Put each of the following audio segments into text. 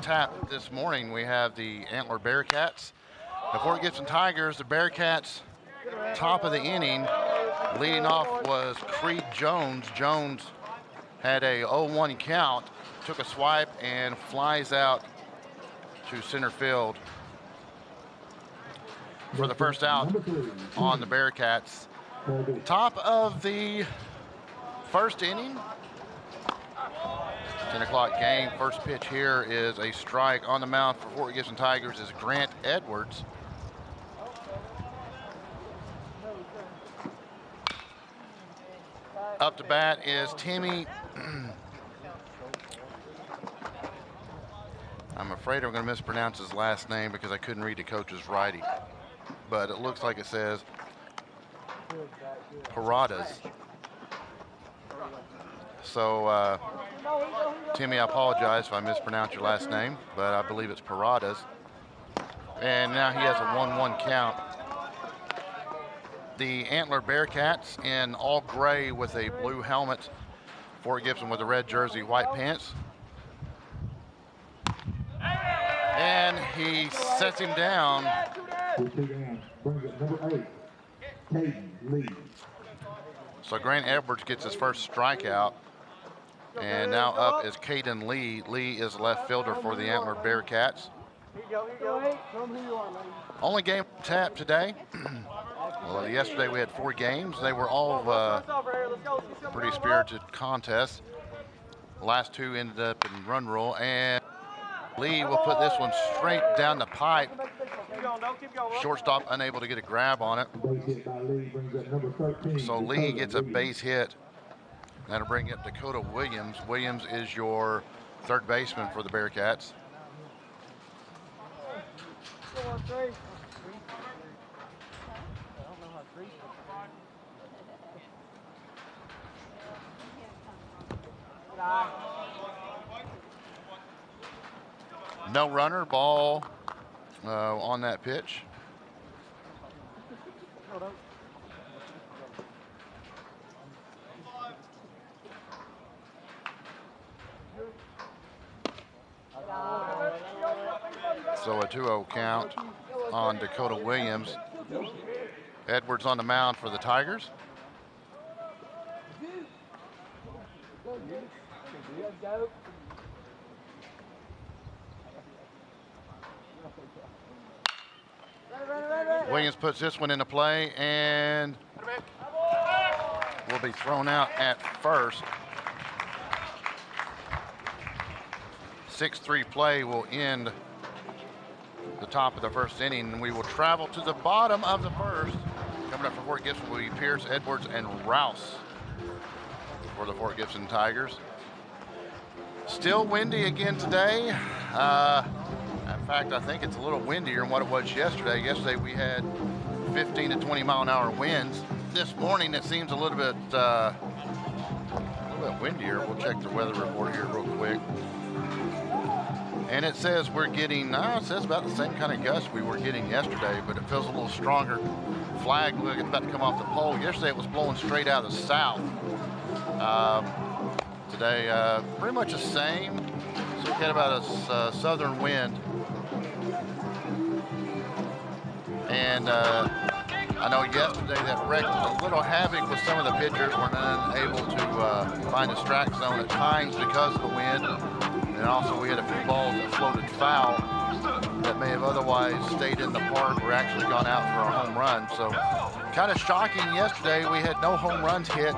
Tap this morning. We have the Antler Bearcats. The Fort Gibson Tigers, the Bearcats, top of the inning. Leading off was Creed Jones. Jones had a 0-1 count, took a swipe and flies out to center field for the first out on the Bearcats. Top of the first inning. 10 o'clock game. First pitch here is a strike. On the mound for Fort Gibson Tigers is Grant Edwards. Up to bat is Timmy. I'm afraid I'm going to mispronounce his last name because I couldn't read the coach's writing. But it looks like it says Paradas. So, Timmy, I apologize if I mispronounce your last name, but I believe it's Paradas. And now he has a 1-1 count. The Antler Bearcats in all gray with a blue helmet. Fort Gibson with a red jersey, white pants. And he sets him down. So Grant Edwards gets his first strikeout. And now up is Caden Lee. Lee is left fielder for the Antler Bearcats. Only game tapped today. Well, yesterday we had 4 games. They were all pretty spirited contests. The last 2 ended up in run rule. And Lee will put this one straight down the pipe. Shortstop unable to get a grab on it. So Lee gets a base hit. That'll bring up Dakota Williams. Williams is your third baseman for the Bearcats. No runner, ball on that pitch. So a 2-0 count on Dakota Williams. Edwards on the mound for the Tigers. Williams puts this one into play and will be thrown out at first. 6-3 play will end the top of the first inning. We will travel to the bottom of the first. Coming up for Fort Gibson will be Pierce, Edwards, and Rouse for the Fort Gibson Tigers. Still windy again today. In fact, I think it's a little windier than what it was yesterday. Yesterday we had 15 to 20 mile an hour winds. This morning it seems a little bit windier. We'll check the weather report here real quick. And it says we're getting, it says about the same kind of gust we were getting yesterday, but it feels a little stronger. Flag, look, it's about to come off the pole. Yesterday it was blowing straight out of the south. Today, pretty much the same. So we had about a southern wind. And I know yesterday that wrecked a little havoc with some of the pitchers. Were unable to find the strike zone at times because of the wind. And also we had a few balls that floated foul that may have otherwise stayed in the park or actually gone out for a home run. So kind of shocking yesterday. We had no home runs hit.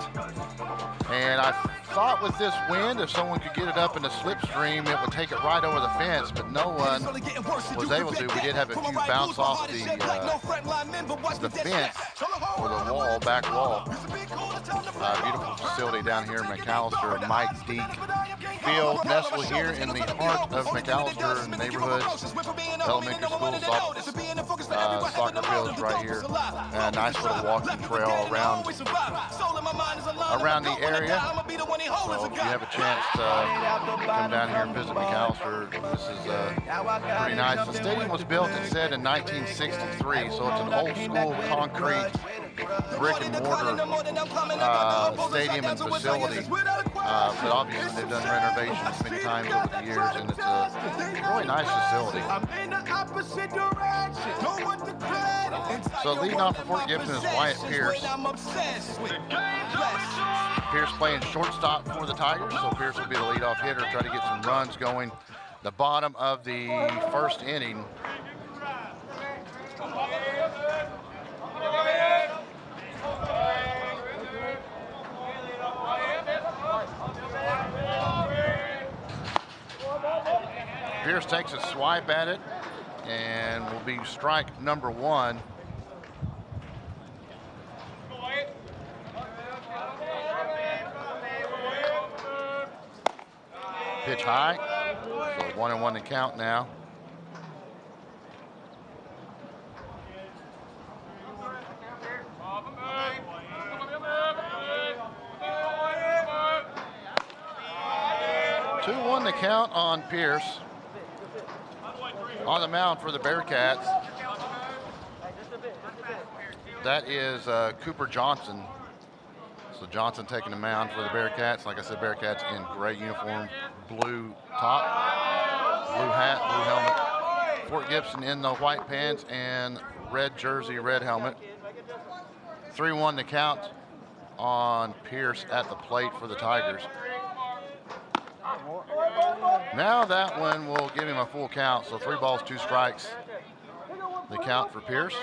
And I thought with this wind, if someone could get it up in the slipstream, it would take it right over the fence, but no one was able to. We did have a few bounce off the fence or the wall, back wall. Beautiful facility down here in McAlester, Mike Deek Field, nestled here in the heart of McAlester neighborhood. Elementary schools, right here. A nice little walking trail around the area. So if you have a chance to come down here and visit McAlester, this is pretty nice. The stadium was built, it said, in 1963, so it's an old school concrete brick and mortar stadium and facility. But obviously they've done renovations many times over the years, and it's a really nice facility. So leading off for Fort Gibson is Wyatt Pierce. Pierce playing shortstop for the Tigers, so Pierce will be the leadoff hitter, try to get some runs going. The bottom of the first inning. Pierce takes a swipe at it and will be strike number one. Pitch high, so 1-1 to count now. Two-1 to count on Pierce. On the mound for the Bearcats, that is Cooper Johnson. So Johnson taking the mound for the Bearcats. Like I said, Bearcats in gray uniform, blue top, blue hat, blue helmet. Fort Gibson in the white pants and red jersey, red helmet. 3-1 to count on Pierce at the plate for the Tigers. Now that one will give him a full count, so 3 balls, 2 strikes. The count for Pierce.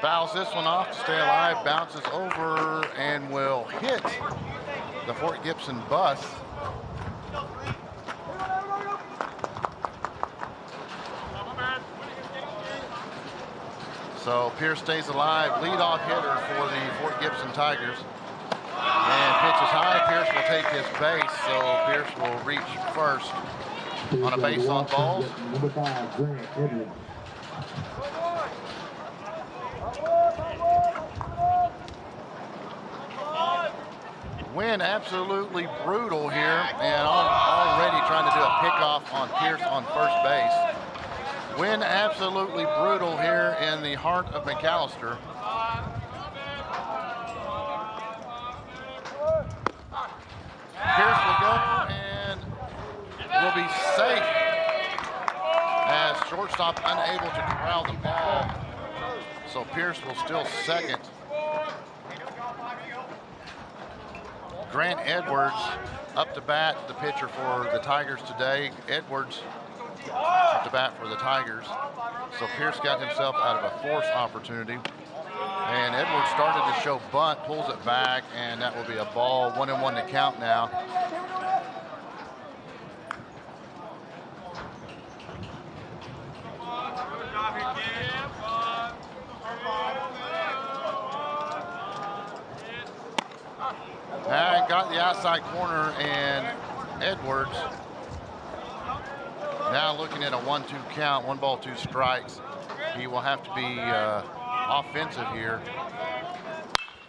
Fouls this one off to stay alive, bounces over and will hit the Fort Gibson bus. So Pierce stays alive, leadoff hitter for the Fort Gibson Tigers. And pitches high, Pierce will take his base, so Pierce will reach first on a base on balls. Number 5, Grant Edwards. Wind absolutely brutal here, and already trying to do a pickoff on Pierce on first base. Wind absolutely brutal here in the heart of McAlester. Pierce will go and will be safe as shortstop unable to corral the ball. So Pierce will still second. Grant Edwards up to bat, the pitcher for the Tigers today. Edwards up to bat for the Tigers. So Pierce got himself out of a force opportunity. And Edwards started to show bunt, pulls it back, and that will be a ball. 1-1 to count now. Got the outside corner, and Edwards now looking at a 1-2 count, 1 ball, 2 strikes. He will have to be offensive here.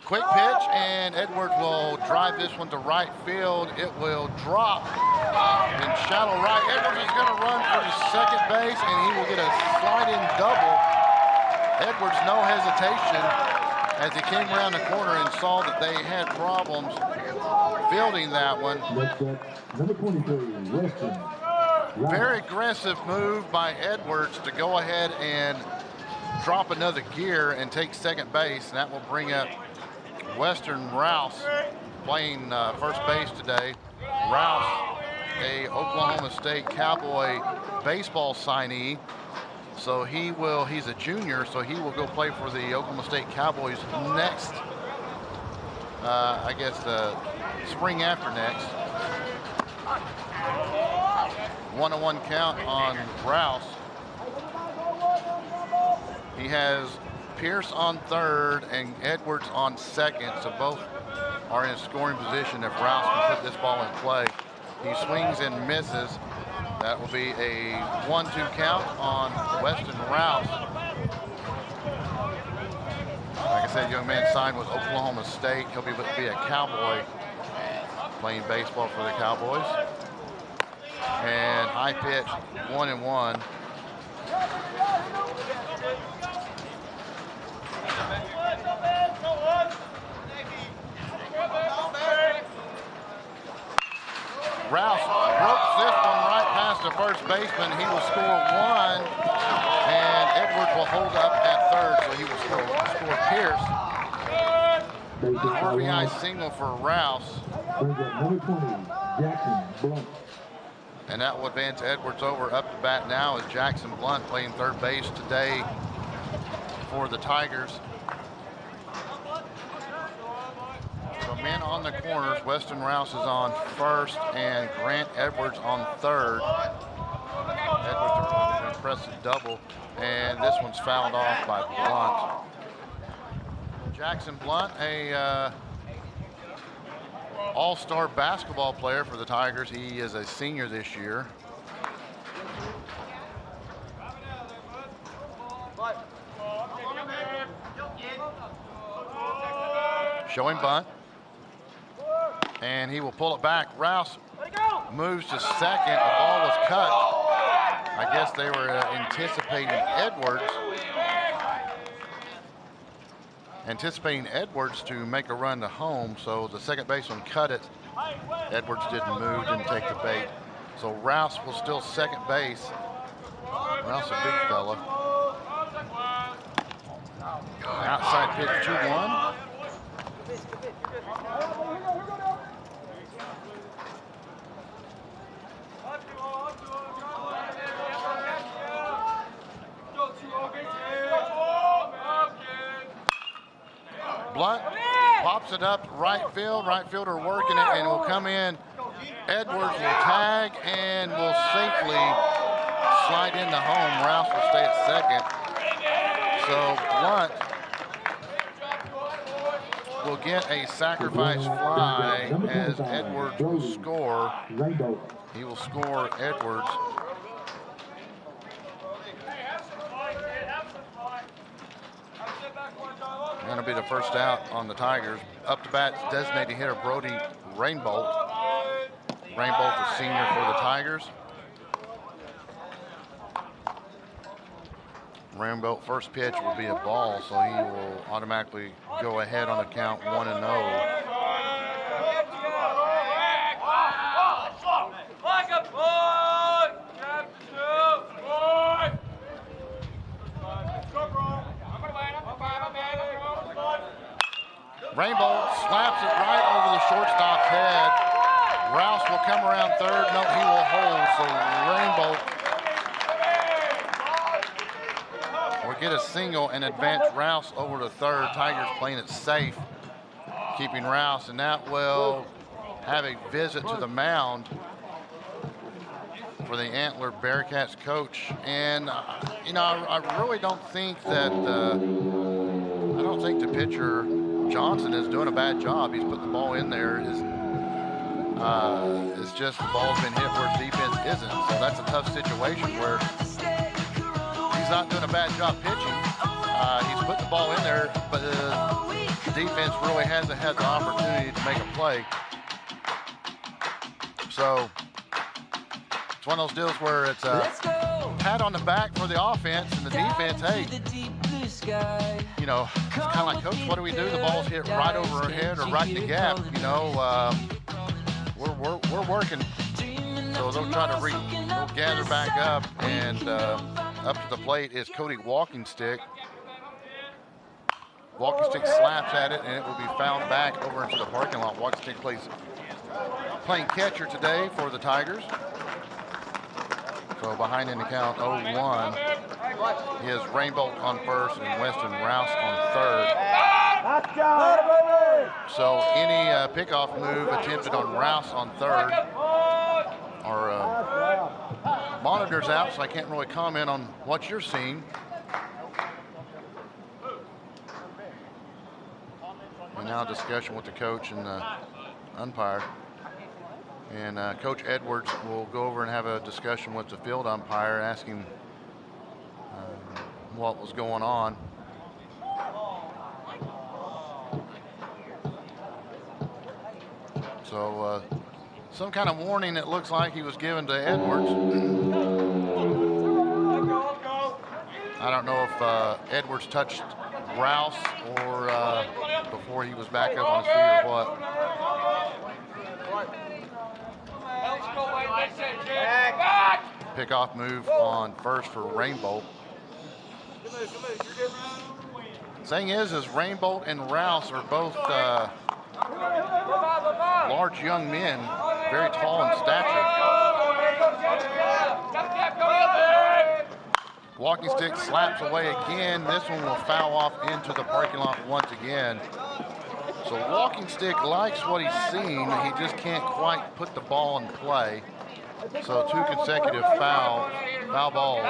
Quick pitch, and Edwards will drive this one to right field. It will drop in shallow right. Edwards is going to run for the second base, and he will get a slide-in double. Edwards, no hesitation, as he came around the corner and saw that they had problems fielding that one. Number 23, Weston. Very aggressive move by Edwards to go ahead and drop another gear and take second base, and that will bring up Western Rouse playing first base today. Rouse, a Oklahoma State Cowboy baseball signee. So he's a junior, so he will go play for the Oklahoma State Cowboys next, I guess the spring after next. 1-1 count on Rouse. He has Pierce on third and Edwards on second, so both are in scoring position if Rouse can put this ball in play. He swings and misses. That will be a 1-2 count on Weston Rouse. Like I said, young man signed with Oklahoma State. He'll be a Cowboy playing baseball for the Cowboys. And high pitch, 1-1. Rouse broke this one right past the first baseman. He will score 1, and Edwards will hold up at third, so he will score Pierce. RBI single for Rouse. Number 20, Jackson Blunt. And that will advance Edwards over. Up to bat now is Jackson Blunt playing third base today for the Tigers. So men on the corners. Weston Rouse is on first and Grant Edwards on third. Edwards with an impressive double, and this one's fouled off by Blunt. Jackson Blunt, a all-star basketball player for the Tigers. He is a senior this year. Showing bunt. And he will pull it back. Rouse moves to second. The ball was cut. I guess they were anticipating Edwards to make a run to home, so the second baseman cut it. Edwards didn't move, didn't take the bait. So Rouse will still second base. Rouse a big fella. Outside pitch 2-1. Blunt pops it up right field. Right fielder working it, and will come in. Edwards will tag and will safely slide into home. Rouse will stay at second. So Blunt will get a sacrifice fly as Edwards will score. He will score Edwards. Going to be the first out on the Tigers. Up to bat, designated hitter Brody Rainbolt. Rainbolt, a senior for the Tigers. Rainbolt, first pitch will be a ball, so he will automatically go ahead on the count 1-0. Rainbolt slaps it right over the shortstop's head. Rouse will come around third. No, he will hold. So Rainbolt will get a single and advance Rouse over to third. Tigers playing it safe, keeping Rouse, and that will have a visit to the mound for the Antler Bearcats coach. And you know, I really don't think that I don't think the pitcher Johnson is doing a bad job. He's put the ball in there. It's just the ball's been hit where defense isn't. So that's a tough situation where he's not doing a bad job pitching. He's put the ball in there, but the defense really hasn't had the opportunity to make a play. So it's one of those deals where it's a pat on the back for the offense, and the defense, hey, you know, it's kind of like, Coach, what do we do? The ball's hit right over our head or right in the gap. You know, we're working. So they'll try to they'll gather back up, and up to the plate is Cody Walking Stick. Walking Stick slaps at it, and it will be fouled back over into the parking lot. Walking Stick playing catcher today for the Tigers. So behind in the count, 0-1. He has Rainbolt on first and Weston Rouse on third. So any pickoff move attempted on Rouse on third. Our monitor's out, so I can't really comment on what you're seeing. And now discussion with the coach and the umpire. And Coach Edwards will go over and have a discussion with the field umpire, asking what was going on. So some kind of warning, it looks like he was given to Edwards. I don't know if Edwards touched Rouse or before he was back up on his feet or what. Pickoff move on first for Rainbolt. Thing is Rainbolt and Rouse are both large young men, very tall in stature. Walking stick slaps away again. This one will foul off into the parking lot once again. So walking stick likes what he's seen. He just can't quite put the ball in play. So 2 consecutive foul balls.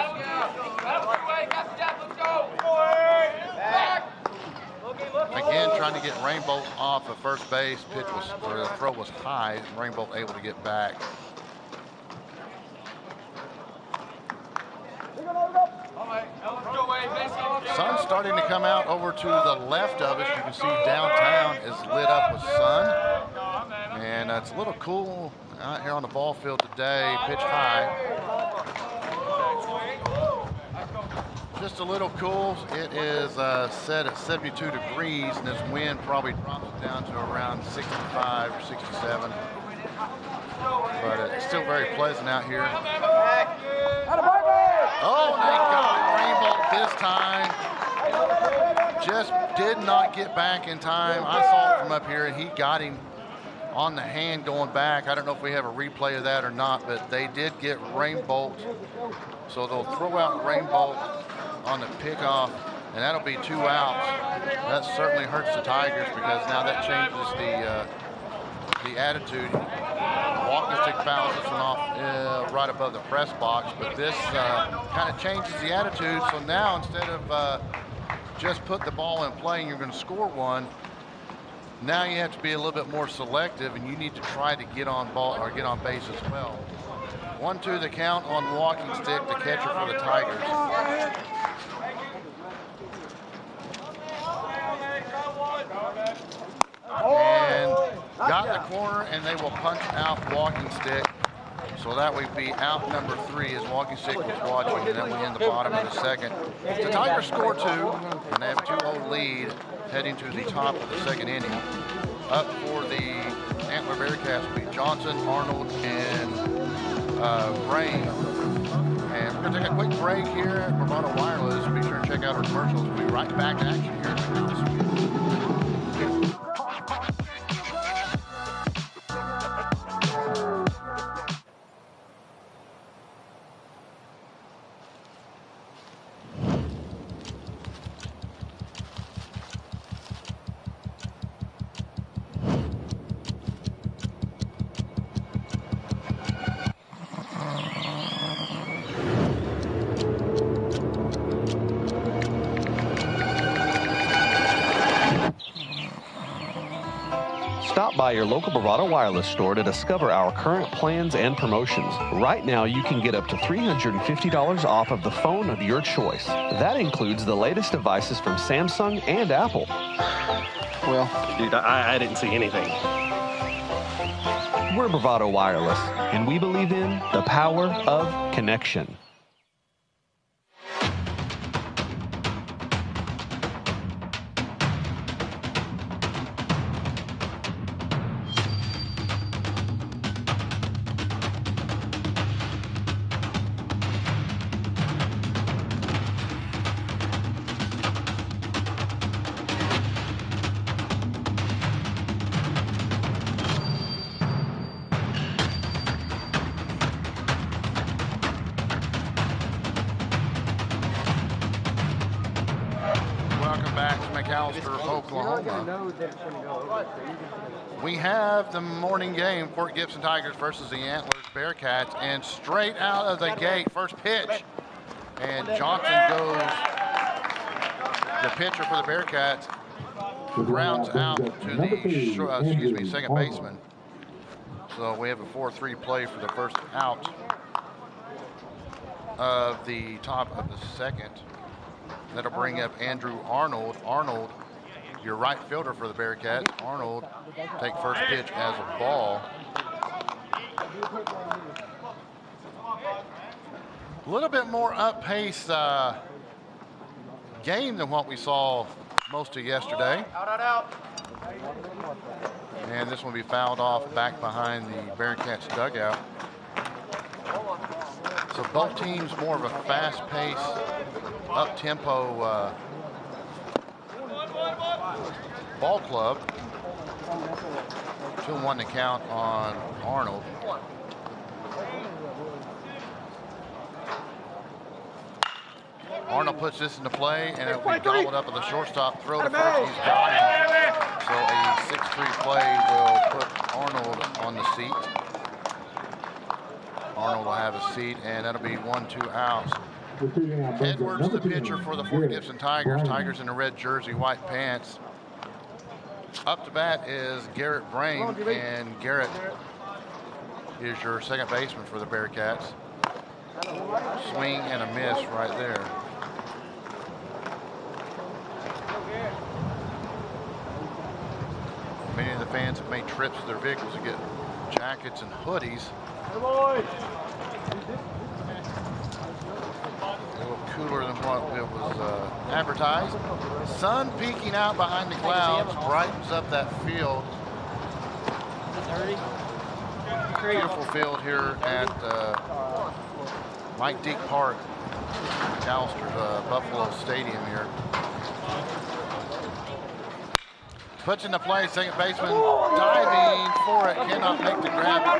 Again, trying to get Rainbolt off of first base. The throw was high. Rainbolt able to get back. Sun's starting to come out over to the left of us. You can see downtown is lit up with sun. And it's a little cool out here on the ball field today. Pitch high. Just a little cool. It is set at 72 degrees, and this wind probably drops it down to around 65 or 67. But it's still very pleasant out here. Oh, they got Rainbolt this time. Just did not get back in time. I saw it from up here, and he got him on the hand going back. I don't know if we have a replay of that or not, but they did get Rainbolt. So they'll throw out Rainbolt on the pickoff, and that'll be 2 outs. That certainly hurts the Tigers because now that changes the attitude. Walking stick fouls this one off right above the press box, but this kind of changes the attitude. So now instead of just put the ball in play and you're going to score one, now you have to be a little bit more selective, and you need to try to get on ball or get on base as well. 1-2 the count on walking stick, the catcher for the Tigers. And got the corner, and they will punch out walking stick. So that would be out number 3 as walking stick was watching, and that will end the bottom of the second. The Tigers score 2, and they have a 2-0 lead heading to the top of the second inning. Up for the Antler Bearcats will be Johnson, Arnold, and Rain. And we're going to take a quick break here at Bravado Wireless. Be sure to check out our commercials. We'll be right back in action here this week. Stop by your local Bravado Wireless store to discover our current plans and promotions. Right now, you can get up to $350 off of the phone of your choice. That includes the latest devices from Samsung and Apple. Well, dude, I didn't see anything. We're Bravado Wireless, and we believe in the power of connection. McAlester, Oklahoma. We have the morning game, Fort Gibson Tigers versus the Antlers Bearcats, and straight out of the gate, first pitch, and Johnson goes, the pitcher for the Bearcats, grounds out to the second baseman. So we have a 4-3 play for the first out of the top of the second. That'll bring up Andrew Arnold. Arnold, your right fielder for the Bearcats. Arnold take first pitch as a ball. A little bit more up-paced game than what we saw most of yesterday. And this one will be fouled off back behind the Bearcats dugout. So both teams more of a fast-paced, up-tempo ball club. 2-1 to count on Arnold. Arnold puts this into play, and it will be gobbled up at the shortstop. Throw to first, he's got him. So a 6-3 play will put Arnold on the seat. Arnold will have a seat, and that'll be 1-2 outs. Edwards, the pitcher for the Fort Gibson Tigers. Tigers in a red jersey, white pants. Up to bat is Garrett Brame, and Garrett is your second baseman for the Bearcats. Swing and a miss right there. Many of the fans have made trips to their vehicles to get jackets and hoodies. A little cooler than what it was advertised. Sun peeking out behind the clouds brightens up that field. Beautiful field here at Mike Deke Park, McAlester Buffalo Stadium here. Puts in the play, second baseman diving for it, cannot make the grab to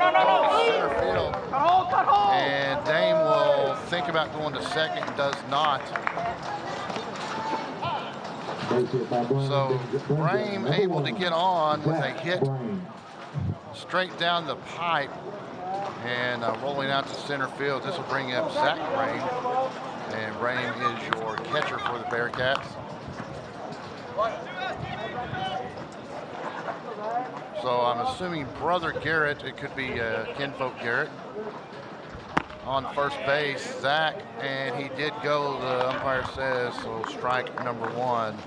center field. And Dame will think about going to second, does not. So Brame able to get on with a hit straight down the pipe and rolling out to center field. This will bring up Zach Brame, and Brame is your catcher for the Bearcats. So I'm assuming brother Garrett, it could be kinfolk Garrett, on first base, Zach, and he did go, the umpire says, so strike number 1.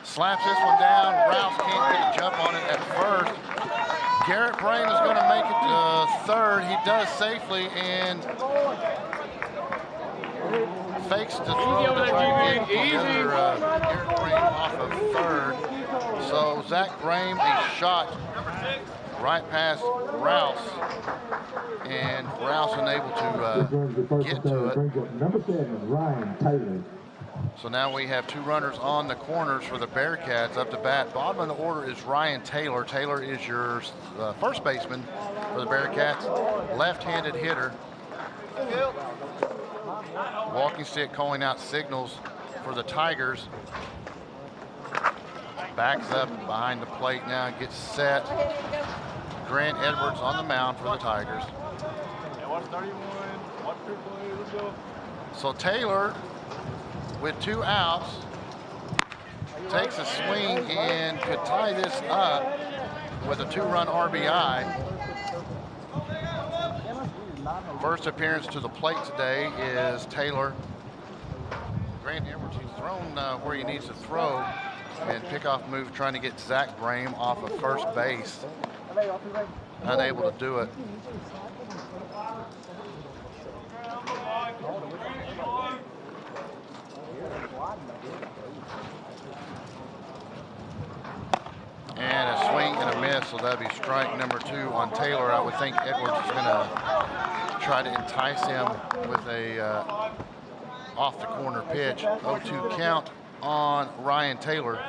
Slaps this one down. Rouse can't get a jump on it at first. Garrett Brame is going to make it to third. He does safely and fakes the throw to try to get the other Garrett Brame off of third. So Zach Brame, a shot right past Rouse, and Rouse unable to get to it. Number 7, Ryan Taylor. So now we have 2 runners on the corners for the Bearcats. Up to bat, bottom of the order is Ryan Taylor. Taylor is your first baseman for the Bearcats, left-handed hitter. Walking stick calling out signals for the Tigers. Backs up behind the plate now, gets set. Grant Edwards on the mound for the Tigers. So Taylor, with 2 outs, takes a swing and could tie this up with a 2-run RBI. First appearance to the plate today is Taylor. Grant Edwards, he's thrown where he needs to throw, and pickoff move trying to get Zach Brame off of first base. Unable to do it. And a swing and a miss, so that'd be strike number 2 on Taylor. I would think Edwards is going to try to entice him with a off the corner pitch. 0-2 count on Ryan Taylor.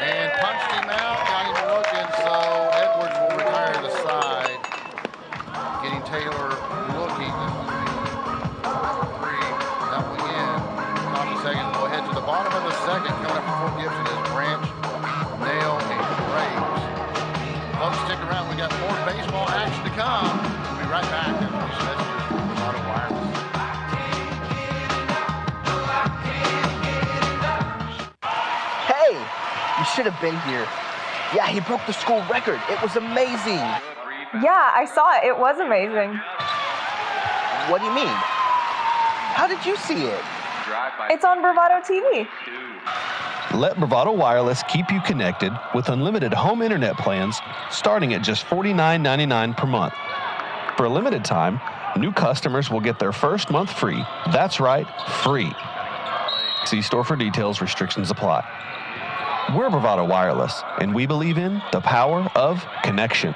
And punched him out, got him looking, so Edwards will retire to the side. Getting Taylor looking. Second, we'll head to the bottom of the second. Coming up from Fort Gibson is Branch, Nail, should have been here. Yeah, he broke the school record. It was amazing. Yeah, I saw it. It was amazing. What do you mean? How did you see it? It's on Bravado TV. Let Bravado Wireless keep you connected with unlimited home internet plans starting at just $49.99 per month. For a limited time, new customers will get their first month free. That's right, free. See store for details. Restrictions apply. We're Bravado Wireless, and we believe in the power of connection.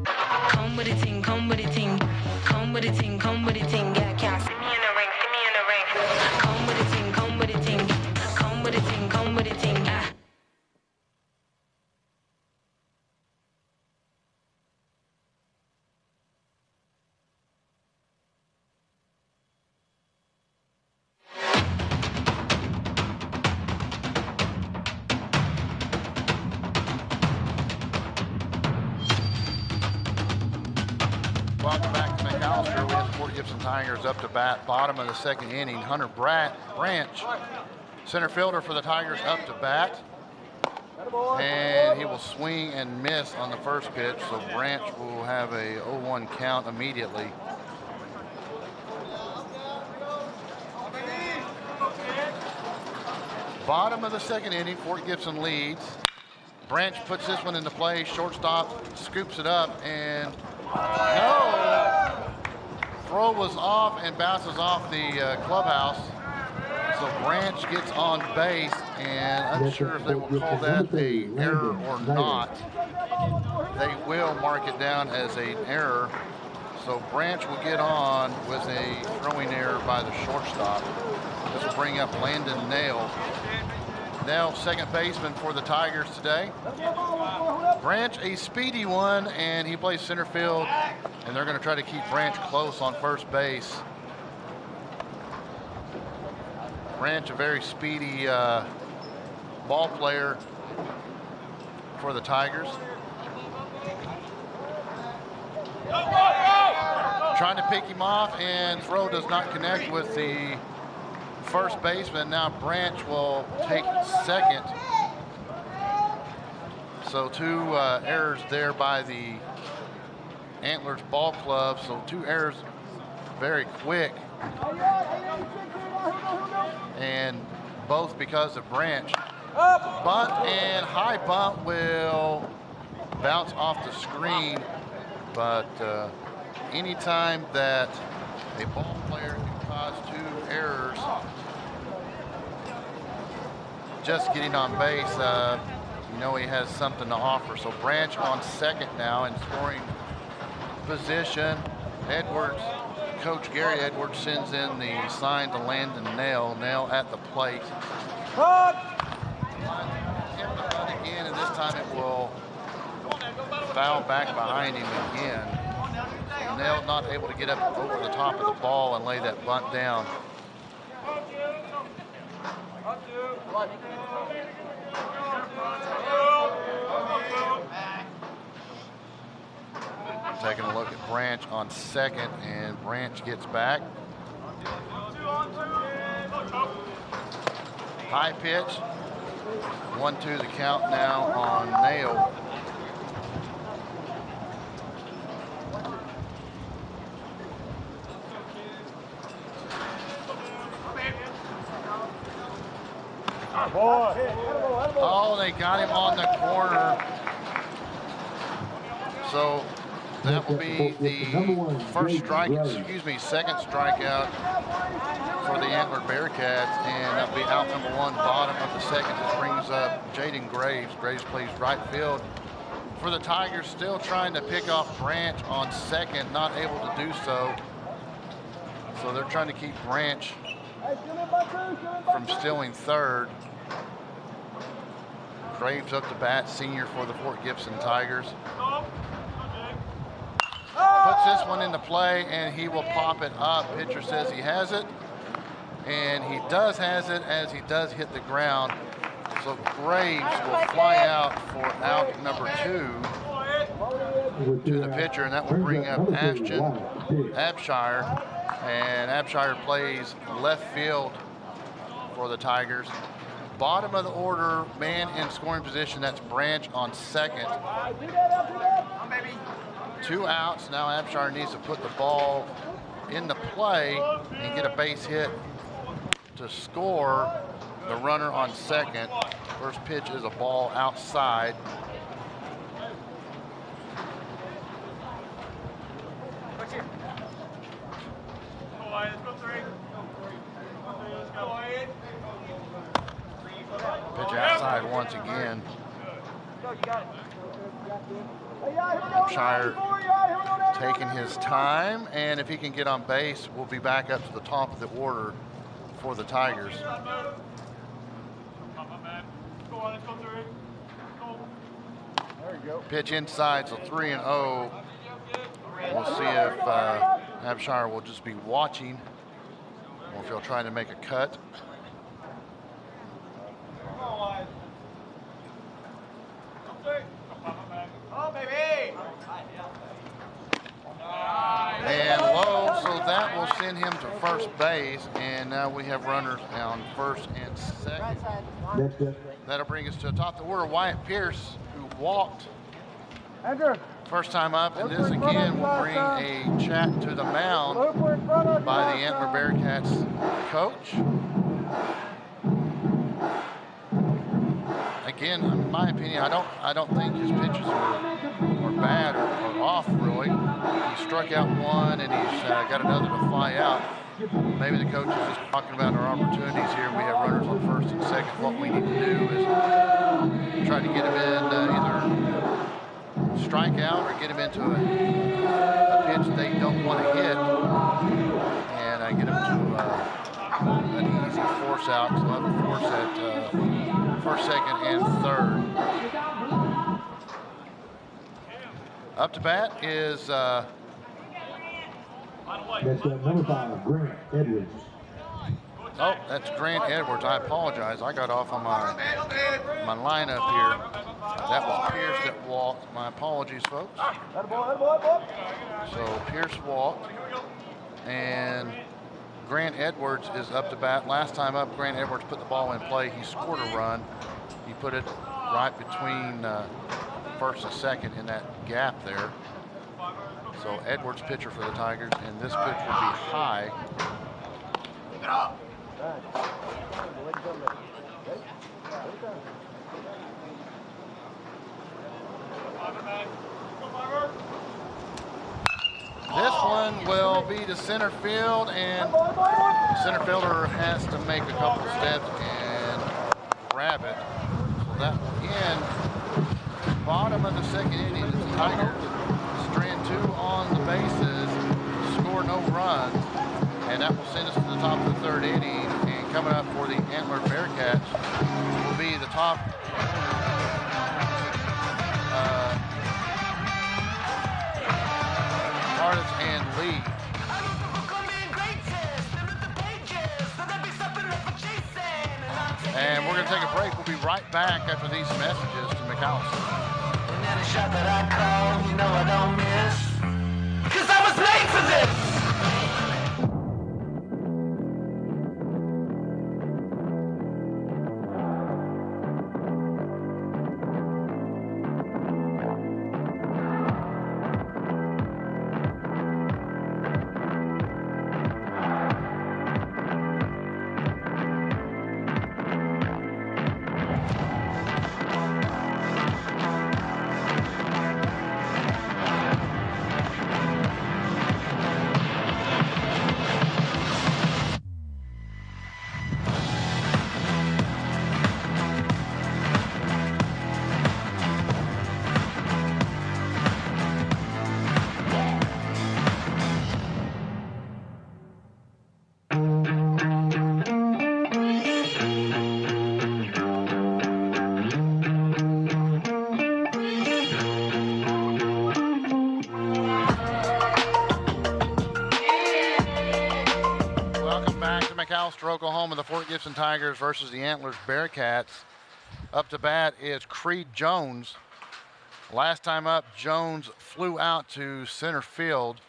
Come with a ting, come with a ting, come with a ting, come with a ting. Yeah, can't sit me in the ring, sit me in the ring. Come with a ting, come with a ting, come with a ting, come with a ting. Ah. Welcome back to McAlester. We have the Fort Gibson Tigers up to bat, bottom of the second inning. Hunter Branch, center fielder for the Tigers, up to bat. And he will swing and miss on the first pitch, so Branch will have a 0-1 count immediately. Bottom of the second inning, Fort Gibson leads. Branch puts this one into play, shortstop scoops it up, and no! Throw was off and bounces off the clubhouse. So Branch gets on base, and unsure if they will call that an error or not. They will mark it down as an error. So Branch will get on with a throwing error by the shortstop. This will bring up Landon Nail. Nail, second baseman for the Tigers today. Branch, a speedy one, and he plays center field, and they're going to try to keep Branch close on first base. Branch, a very speedy ball player for the Tigers. Trying to pick him off, and throw does not connect with the first baseman. Now Branch will take second. So two errors there by the Antlers ball club. So two errors very quick. And both because of Branch. Bunt and high bunt will bounce off the screen. But anytime that a ball player can cause two errors just getting on base, you know he has something to offer. So Branch on second now in scoring position. Edwards, Coach Gary Edwards sends in the sign to Landon Nail. Nail at the plate. Again, and this time it will foul back behind him again. So Nail not able to get up over the top of the ball and lay that bunt down. Taking a look at Branch on second, and Branch gets back. High pitch. 1-2 the count now on Nail. Oh, they got him on the corner. So that will be the second strikeout for the Antler Bearcats, and that'll be out number one, bottom of the second. This brings up Jaden Graves. Graves plays right field for the Tigers, still trying to pick off Branch on second, not able to do so. So they're trying to keep Branch from stealing third. Graves up to bat, senior for the Fort Gibson Tigers. Puts this one into play, and he will pop it up. Pitcher says he has it, and he does has it as he does hit the ground. So Graves will fly out for out number 2 to the pitcher, and that will bring up Ashton Abshire. And Abshire plays left field for the Tigers. Bottom of the order, man in scoring position, that's Branch on second. 2 outs, now Abshire needs to put the ball into play and get a base hit to score the runner on second. First pitch is a ball outside. Pitch outside once again. Shire taking his time, and if he can get on base, we'll be back up to the top of the order for the Tigers. Pitch inside, so 3-0. We'll see if Abshire will just be watching or if he'll try to make a cut. And low, so that will send him to first base, and now we have runners on first and second. That'll bring us to the top of the order. Wyatt Pierce, who walked first time up, and this again will bring a chat to the mound by the Antler Bearcats coach. Again, in my opinion, I don't think his pitches were bad or off really. He struck out one, and he's got another to fly out. Maybe the coach is just talking about our opportunities here. We have runners on first and second. What we need to do is try to get him in either strike out or get him into a pitch they don't want to hit, and get him to an easy force out. So we'll have a force at first, second, and third. Up to bat is that's number 5, Grant Edwards. Oh, that's Grant Edwards. I apologize. I got off on my lineup here. That was Pierce that walked. My apologies, folks. So Pierce walked, and Grant Edwards is up to bat. Last time up, Grant Edwards put the ball in play. He scored a run. He put it right between first and second in that gap there. So Edwards pitcher for the Tigers, and this pitch will be high. This one will be to center field, and the center fielder has to make a couple steps and grab it. So that will end bottom of the second inning. The Tigers strand 2 on the bases, score no runs, and that will send us to the top of the third inning. And coming up for the Antler Bearcats will be the top Artist and Lee. And we're going to take a break. We'll be right back after these messages to McAlester. And any shot that I call, you know I don't miss. 'Cause I was made for this! McAlester, Oklahoma, the Fort Gibson Tigers versus the Antlers Bearcats. Up to bat is Creed Jones. Last time up, Jones flew out to center field.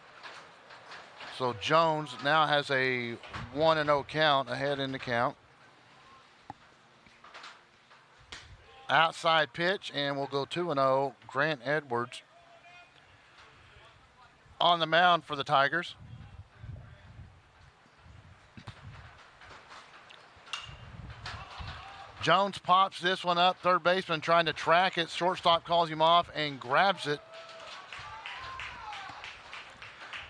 So Jones now has a 1-0 count, ahead in the count. Outside pitch, and we'll go 2-0. Grant Edwards on the mound for the Tigers. Jones pops this one up. Third baseman trying to track it. Shortstop calls him off and grabs it.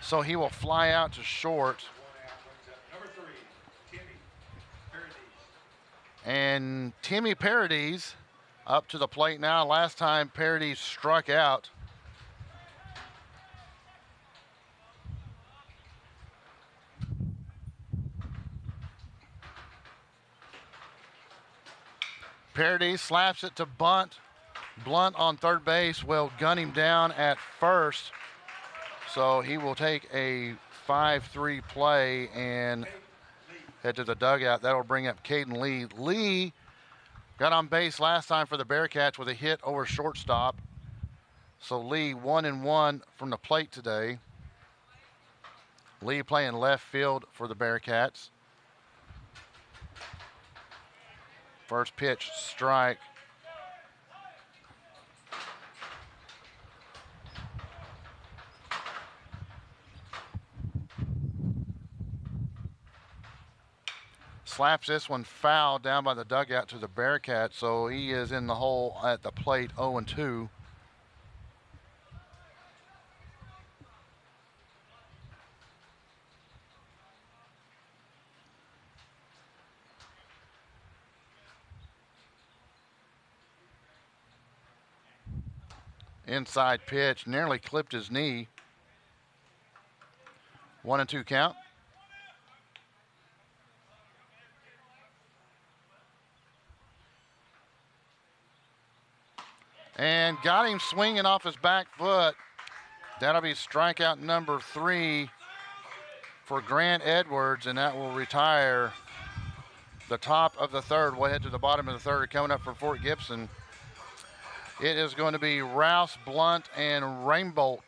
So he will fly out to short. And Timmy Paradis up to the plate now. Last time Paradis struck out. Paradis slaps it to Bunt. Blunt on third base will gun him down at first. So he will take a 5-3 play and head to the dugout. That'll bring up Caden Lee. Lee got on base last time for the Bearcats with a hit over shortstop. So Lee 1-1 from the plate today. Lee playing left field for the Bearcats. First pitch, strike. Slaps this one foul down by the dugout to the Bearcats, so he is in the hole at the plate, 0-2. Inside pitch, nearly clipped his knee. 1-2 count. And got him swinging off his back foot. That'll be strikeout number 3 for Grant Edwards, and that will retire the top of the third. We'll head to the bottom of the third. Coming up for Fort Gibson, it is going to be Rouse, Blunt, and Rainbolt.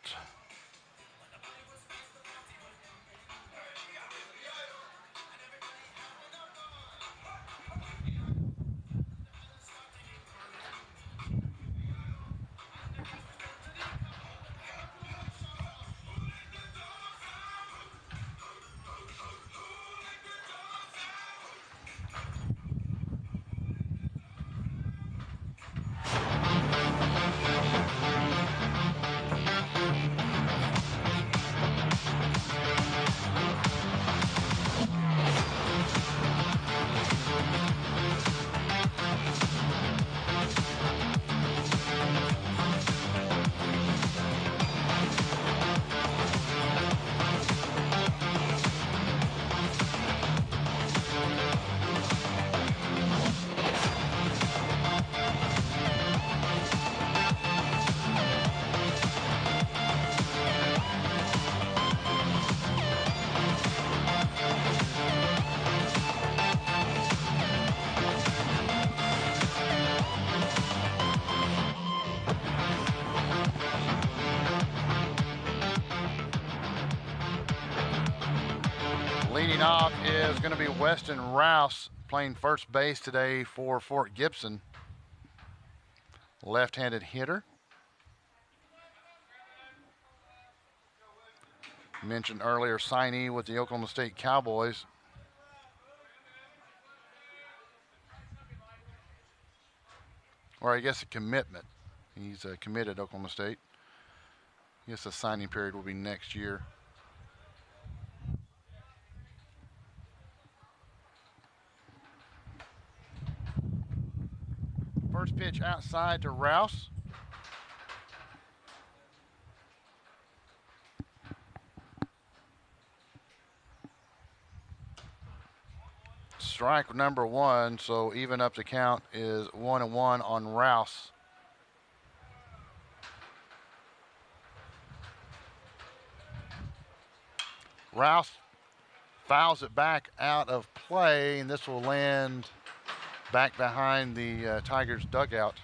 Leading off is going to be Weston Rouse, playing first base today for Fort Gibson. Left-handed hitter. Mentioned earlier, signee with the Oklahoma State Cowboys. Or I guess a commitment. He's committed to Oklahoma State. I guess the signing period will be next year. First pitch outside to Rouse. Strike number 1, so even up the count is 1-1 on Rouse. Rouse fouls it back out of play, and this will land back behind the Tigers dugout.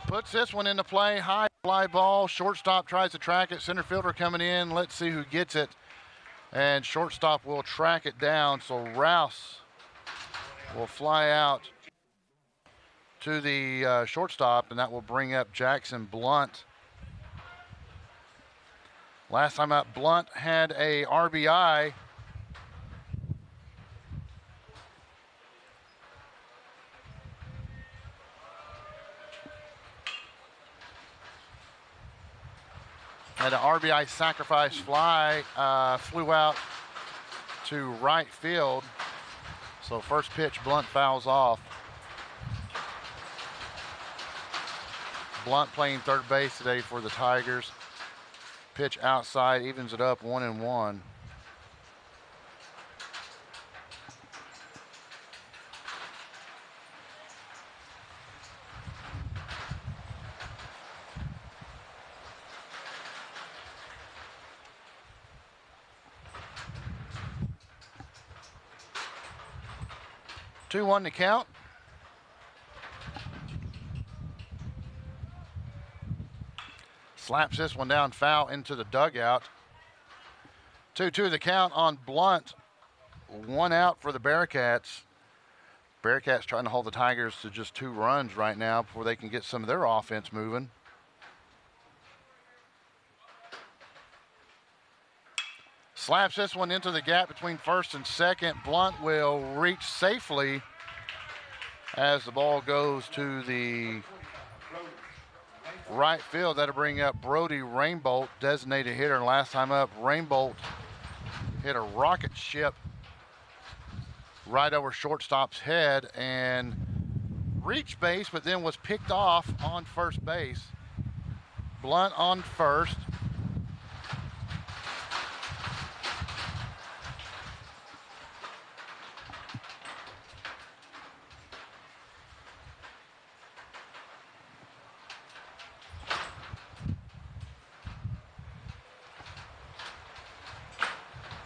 Puts this one into play, high Fly ball, shortstop tries to track it, center fielder coming in, let's see who gets it. And shortstop will track it down, so Rouse will fly out to the shortstop, and that will bring up Jackson Blunt. Last time out, Blunt had a RBI. Had an RBI sacrifice fly, flew out to right field. So first pitch, Blunt fouls off. Blunt playing third base today for the Tigers. Pitch outside, evens it up 1-1. Two, 1 to count. Slaps this one down foul into the dugout. 2-2 the count on Blunt. 1 out for the Bearcats. Bearcats trying to hold the Tigers to just 2 runs right now before they can get some of their offense moving. Slaps this one into the gap between first and second. Blunt will reach safely as the ball goes to the right field. That'll bring up Brody Rainbolt, designated hitter. Last time up, Rainbolt hit a rocket ship right over shortstop's head and reached base, but then was picked off on first base. Blunt on first.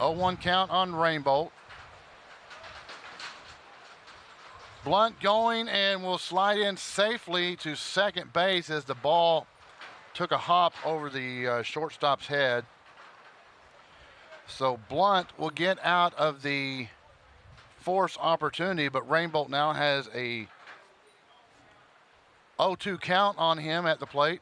Oh, 1 count on Rainbolt. Blunt going and will slide in safely to second base as the ball took a hop over the shortstop's head. So Blunt will get out of the force opportunity, but Rainbolt now has a 0-2 count on him at the plate.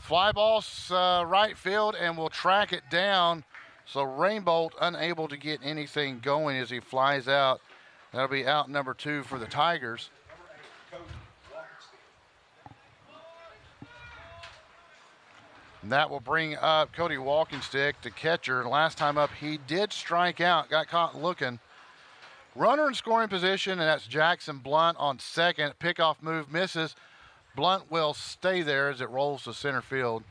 Fly ball right field and will track it down. So Rainbolt unable to get anything going as he flies out. That'll be out number 2 for the Tigers. And that will bring up Cody Walkingstick, the catcher. Last time up, he did strike out, got caught looking. Runner in scoring position, and that's Jackson Blunt on second. Pickoff move misses. Blunt will stay there as it rolls to center field.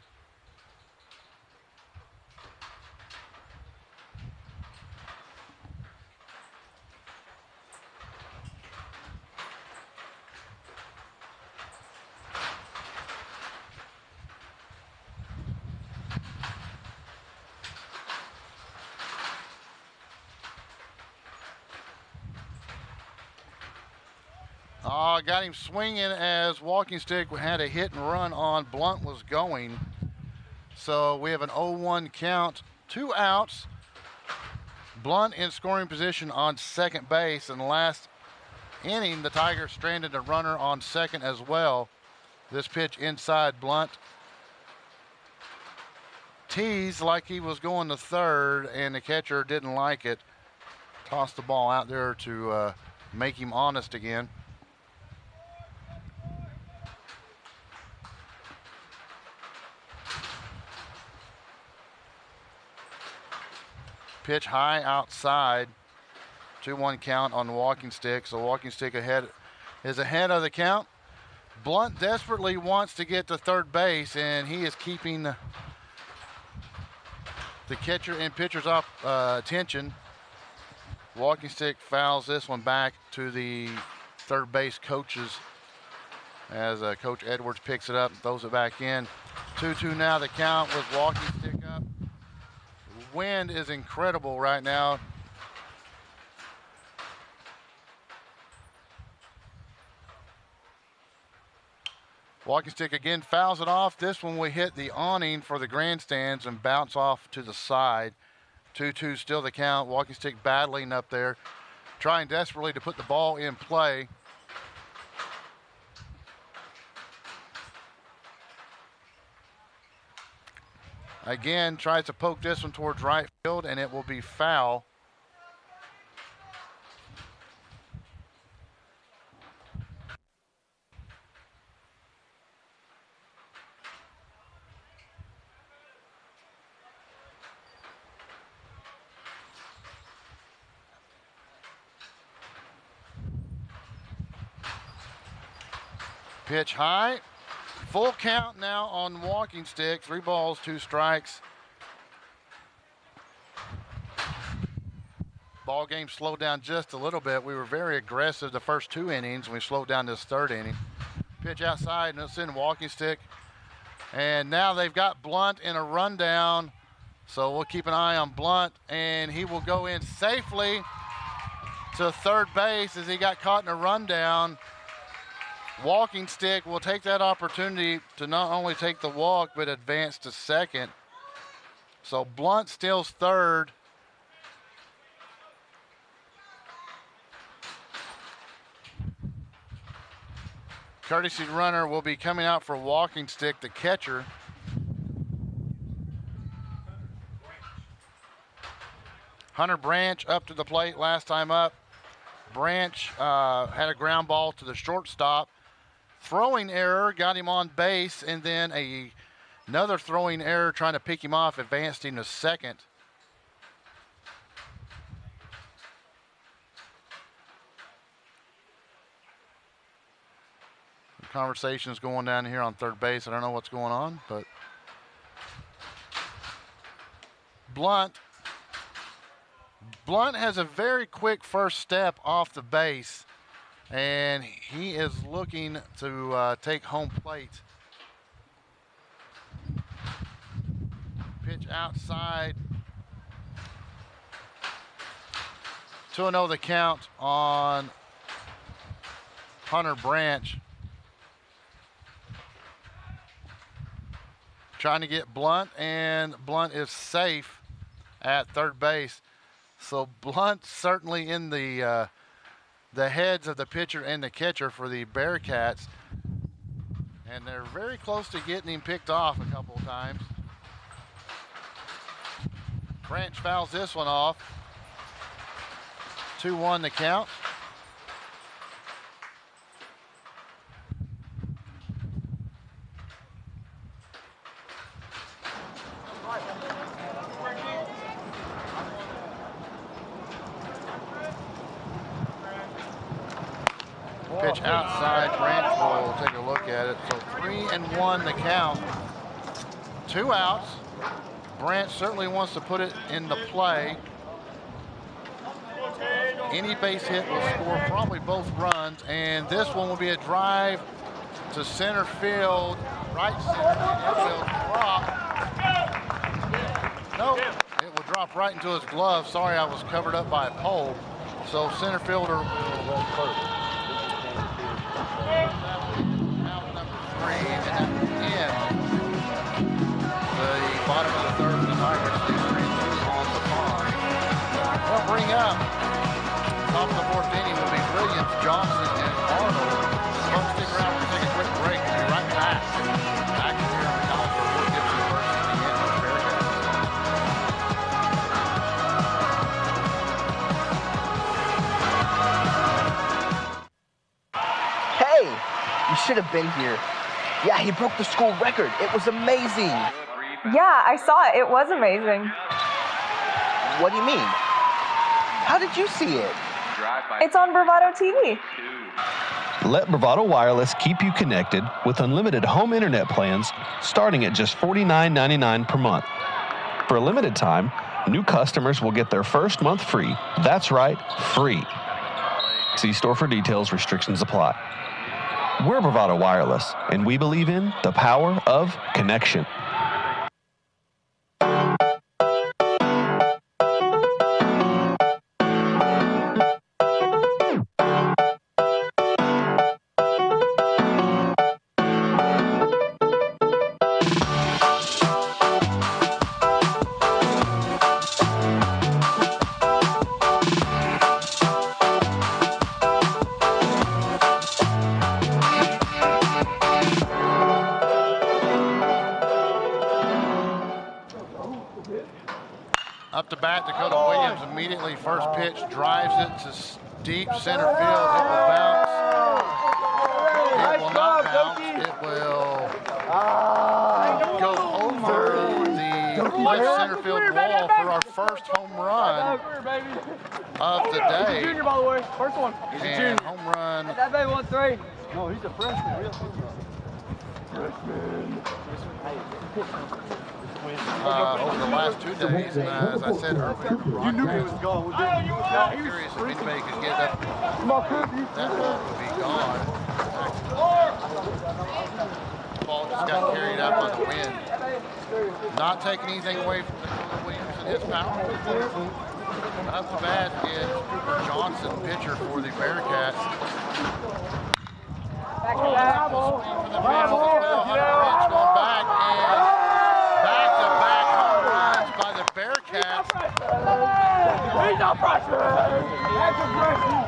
Got him swinging as Walkingstick had a hit and run on. Blunt was going. So we have an 0-1 count, 2 outs. Blunt in scoring position on second base. And last inning, the Tigers stranded a runner on second as well. This pitch inside, Blunt teased like he was going to third, and the catcher didn't like it. Tossed the ball out there to make him honest again. Pitch high outside. 2-1 count on the Walkingstick. So Walkingstick is ahead of the count. Blunt desperately wants to get to third base, and he is keeping the catcher and pitcher's attention. Walkingstick fouls this one back to the third base coaches as Coach Edwards picks it up and throws it back in. 2-2 now the count with walking stick up. The wind is incredible right now. Walking stick again fouls it off. This one we hit the awning for the grandstands and bounce off to the side. 2-2 still the count. Walking stick battling up there, trying desperately to put the ball in play. Again, tries to poke this one towards right field, and it will be foul. Pitch high. Full count now on walking stick. 3 balls, 2 strikes. Ball game slowed down just a little bit. We were very aggressive the first 2 innings. We slowed down this 3rd inning. Pitch outside, and it's in walking stick. And now they've got Blunt in a rundown. So we'll keep an eye on Blunt, and he will go in safely to 3rd base as he got caught in a rundown. Walking stick will take that opportunity to not only take the walk, but advance to 2nd. So Blunt steals 3rd. Courtesy runner will be coming out for walking stick, the catcher. Hunter Branch up to the plate last time up. Branch had a ground ball to the shortstop. Throwing error got him on base, and then another throwing error trying to pick him off advanced him to 2nd. Conversations going down here on 3rd base. I don't know what's going on, but Blunt has a very quick first step off the base, and he is looking to take home plate. Pitch outside. 2-0 the count on Hunter Branch. Trying to get Blunt, and Blunt is safe at 3rd base. So Blunt certainly in the heads of the pitcher and the catcher for the Bearcats. And they're very close to getting him picked off a couple of times. Branch fouls this one off. 2-1 the count. Pitch outside. Branch will take a look at it. So 3-1 the count. 2 outs. Branch certainly wants to put it into play. Any base hit will score probably both runs, and this one will be a drive to center field, right center, and it will drop. Nope, it will drop right into his glove. Sorry, I was covered up by a pole. So center fielder will first. Out number 3, and at the end, the bottom of the 3rd, the Tigers lead 3-2 on the pond. They'll bring up top of the 4th inning will be Williams, Johnson, and Arnold. Folks, stick around. We're going to take a quick break. We'll be right back. Back here in McAlester, we'll get you first in the Antlers Bearcats. Hey, you should have been here. Yeah, he broke the school record. It was amazing. Yeah, I saw it. It was amazing. What do you mean? How did you see it? It's on Bravado TV. Let Bravado Wireless keep you connected with unlimited home internet plans starting at just $49.99 per month. For a limited time, new customers will get their first month free. That's right, free. See store for details. Restrictions apply. We're Bravado Wireless, and we believe in the power of connection. Up to bat, Dakota Williams immediately first pitch, drives it to deep center field. It will bounce. It will not bounce. It will go over the left center field wall for our first home run of the day. Junior, by the way, first one. And home run. That baby won 3. No, he's a freshman. Over the last 2 days, and as I said earlier, You knew he was gone. I'm curious if anybody could get that ball would be gone. Ball just got carried up on the wind. Not taking anything away from Dakota Williams and his power. Up to bat is Cooper Johnson, pitcher for the Bearcats. Back to that. Going back and back-to-back home runs by the Bearcats. He's not freshman. That's a freshman.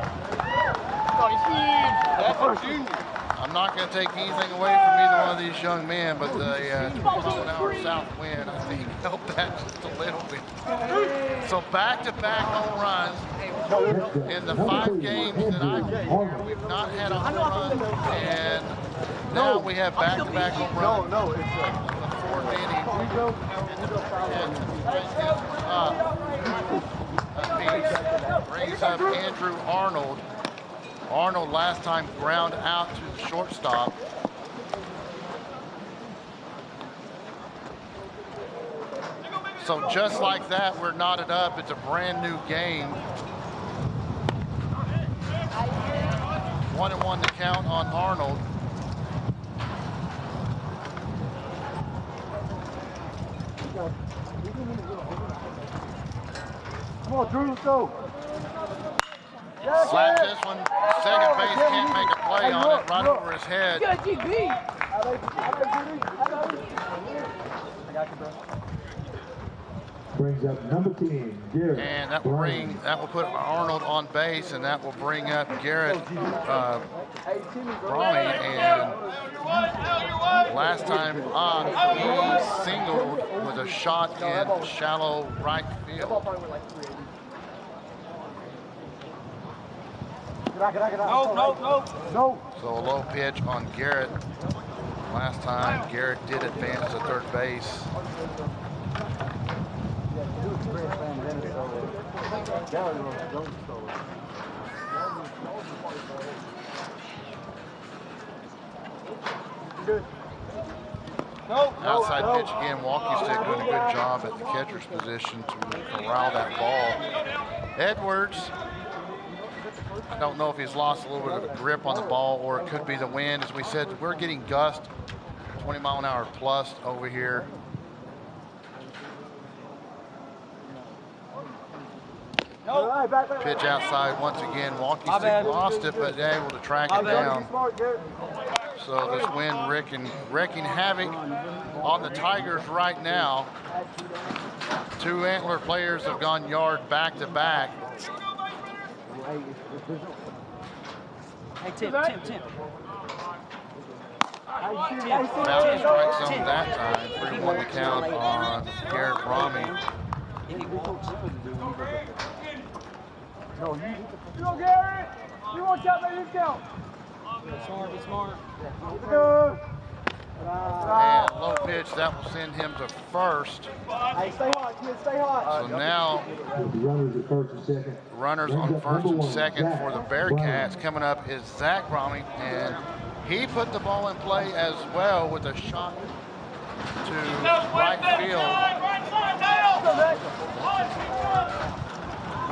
Oh, he's huge. That's a junior. I'm not going to take anything away from either one of these young men, but the 20-mile-an-hour south wind, I think, helped that just a little bit. So back-to-back home runs. In the 5 games that I've been here, we've not had a home run, and now we have back-to-back home runs. No, it's The 4th inning. Brings up Andrew Arnold. Arnold last time ground out to the shortstop. So just like that, we're knotted up. It's a brand new game. 1-1 to count on Arnold. Come on, Drew, let's go. Slaps this one. Second base can't make a play on it. Right over his head. I got you, bro. Brings up number 10, Garrett. And that will put Arnold on base, and that will bring up Garrett Brommy. And last time on, he singled with a shot in shallow right field. No. So a low pitch on Garrett. Last time, Garrett did advance to third base. Outside pitch again, walking stick doing a good job at the catcher's position to corral that ball. Edwards, I don't know if he's lost a little bit of a grip on the ball, or it could be the wind. As we said, we're getting gust, 20-mile-an-hour plus over here. Pitch outside once again. Walking stick lost it, but able to track it down. So this wind wreaking havoc on the Tigers right now. 2 Antler players have gone yard back to back. Hey, Tim. Foul the strike zone that time. 3-1 to count on Garrett Brommy. You go, Garrett. You want that, baby, count. Be smart. And low pitch, that will send him to first. Hey, stay hot, kid, stay hot. So now, Runners at first and second. runners on first and second for the Bearcats. Coming up is Zach Brommy, and he put the ball in play as well with a shot to right field.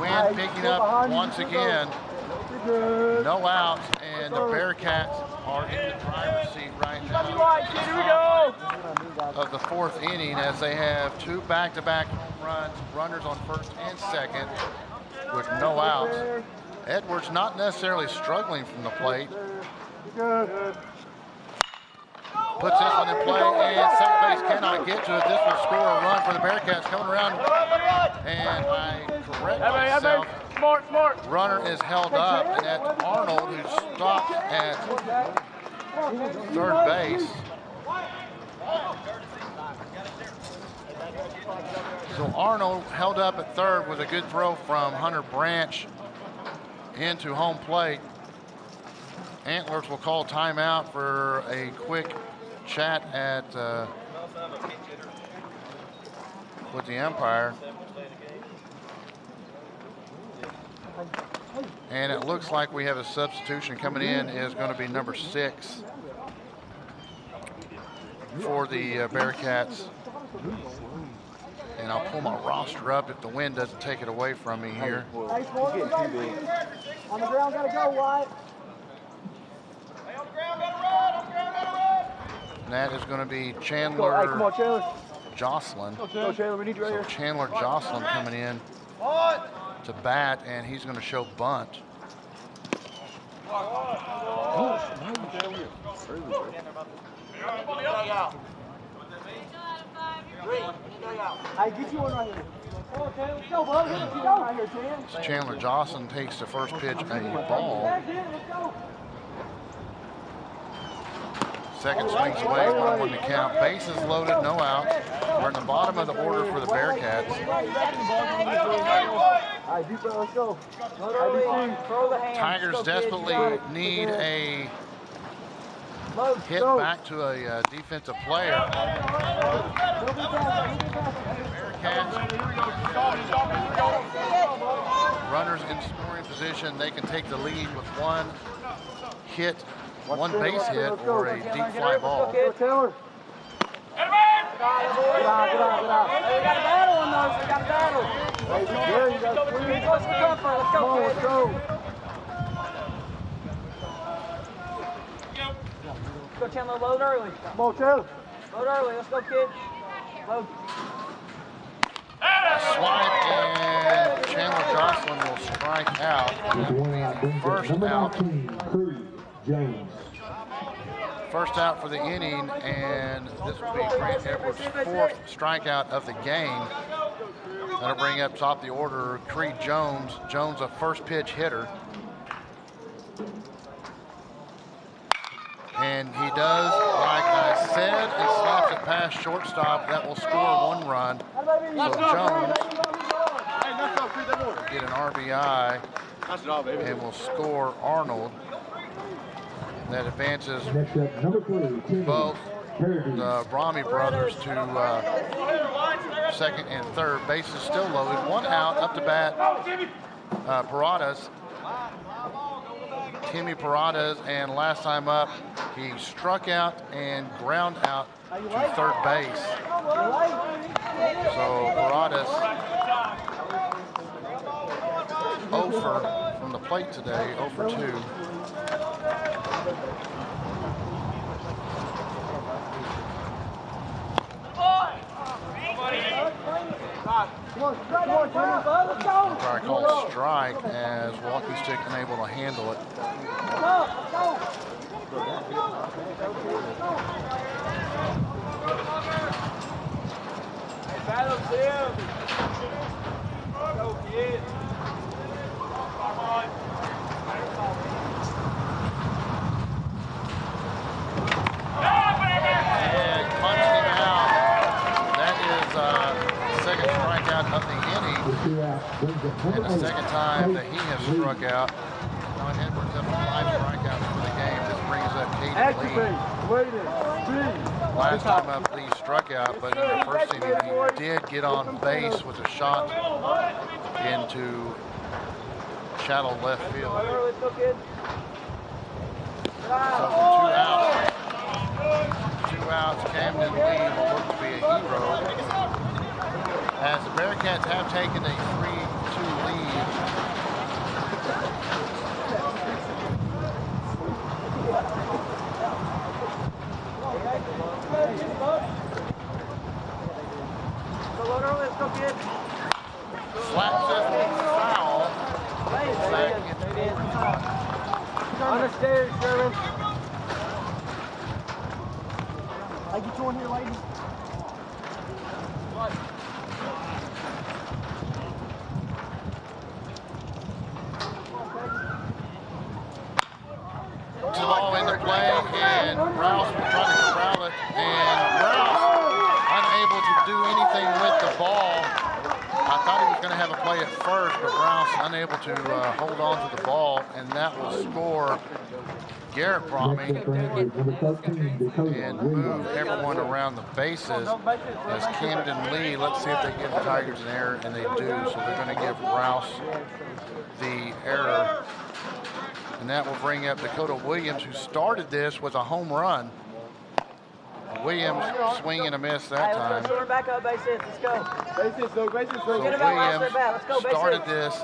Wind picking up once again. No outs, and the Bearcats are in the driver's seat right now of the fourth inning as they have two back-to-back home runs, runners on first and second with no outs. Edwards not necessarily struggling from the plate. Puts this one in play, and second base cannot get to it. This will score a run for the Bearcats coming around. And I correct myself. Runner is held up, and that's Arnold, who stopped at third base. So Arnold held up at third with a good throw from Hunter Branch into home plate. Antlers will call timeout for a quick chat at with the umpire. And it looks like we have a substitution coming in. Is going to be number 6 for the Bearcats. And I'll pull my roster up if the wind doesn't take it away from me here. On the ground, gotta go, Wyatt. And that is going to be Chandler Come on, Chandler. Jocelyn. Go, Chandler, we need you right So here. Chandler Jocelyn coming in to bat, and he's going to show bunt. I get you one right here. Come on, Chandler. Let's go, bud. Let's go. Right here, Chan. So Chandler Jocelyn takes the first pitch, a ball. Let's go. Second swings away, 1-1 to count. Bases loaded, no out. We're in the bottom of the order for the Bearcats. All right, deep breath, let's go. Throw the hand. Tigers desperately need a hit back to a defensive player. Bearcats, runners in scoring position. They can take the lead with one hit, one base hit, or a deep fly ball. Get out. Hey, we got a battle on those. We got a battle. Hey, there you go. Let's go, let's go. Let's go, Chandler. Load early. Come on, Chandler. Load early. Let's go, kid. Load. Swipe, and Chandler Jocelyn will strike out. First out. First out for the inning, and this will be Grant Edwards' 4th strikeout of the game. That'll bring up top the order Creed Jones. Jones, a first pitch hitter. And he does, like I said, and slaps it past shortstop. That will score 1 run. So Jones will get an RBI and will score Arnold. That advances both the Brahmi brothers to second and third. Bases still loaded. 1 out, up to bat, Paradas. Timmy Paradas, and last time up, he struck out and ground out to third base. So Paradas 0 from the plate today, 0 for 2. I call it strike as walking stick unable to handle it. And punched him out. That is second strikeout of the inning, and the second time that he has struck out. Now Edwards up to 5 strikeouts for the game. This brings up Caden Lee. Last time up, Lee struck out, but in the first inning he did get on base with a shot into shallow left field. So for 2 outs, Camden Lee will look to be a hero, as the Bearcats have taken a 3-2 lead On the stairs, Sherman. I get you one here, ladies. The ball into play, and Rouse was trying to corral it, and Rouse unable to do anything with the ball. I thought he was going to have a play at first, but Rouse unable to hold on to the ball, and that will score Garrett Brommy and move everyone around the bases as Camden Lee. Let's see if they give the Tigers an error, and they do, so they're going to give Rouse the error. And that will bring up Dakota Williams, who started this with a home run. Williams swing and a miss that time. Let's go back up, base hits. Let's go. Base hits, go. Base hits, go. So Williams started this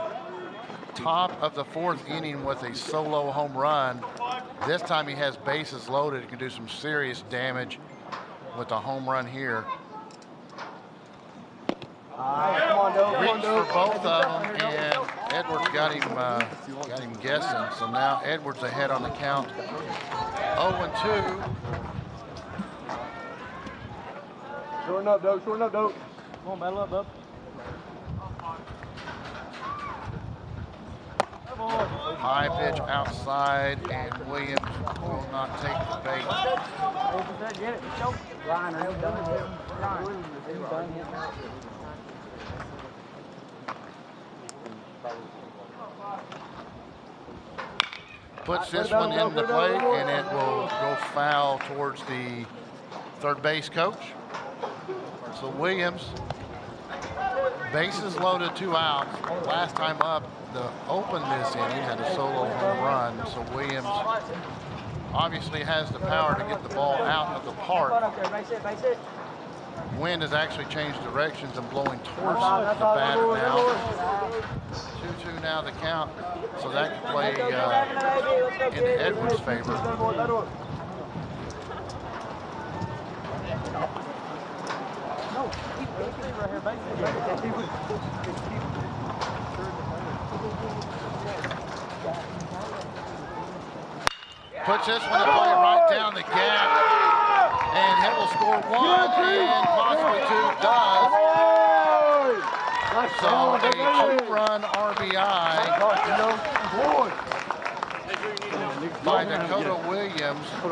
top of the fourth inning with a solo home run. This time he has bases loaded. He can do some serious damage with a home run here. Reached for both of them, and Edwards got him guessing. So now Edwards ahead on the count, 0-2. Shorten up, Dope. Shorten up, Dope. Come on, battle up, Dope. High pitch outside, and Williams will not take the bait. Get it. Go. Ryan, are you done? Ryan. Puts this one into play, and it will go foul towards the third base coach. So Williams, bases loaded, 2 outs. Last time up, the open this inning had a solo home run. So Williams obviously has the power to get the ball out of the park. Wind has actually changed directions and blowing towards the batter now. 2-2 now the count, so that could play in Edwards' favor. Puts this one to play right down the gap, and it will score 1 and possibly 2 does. So a 2-run RBI by Dakota Williams. So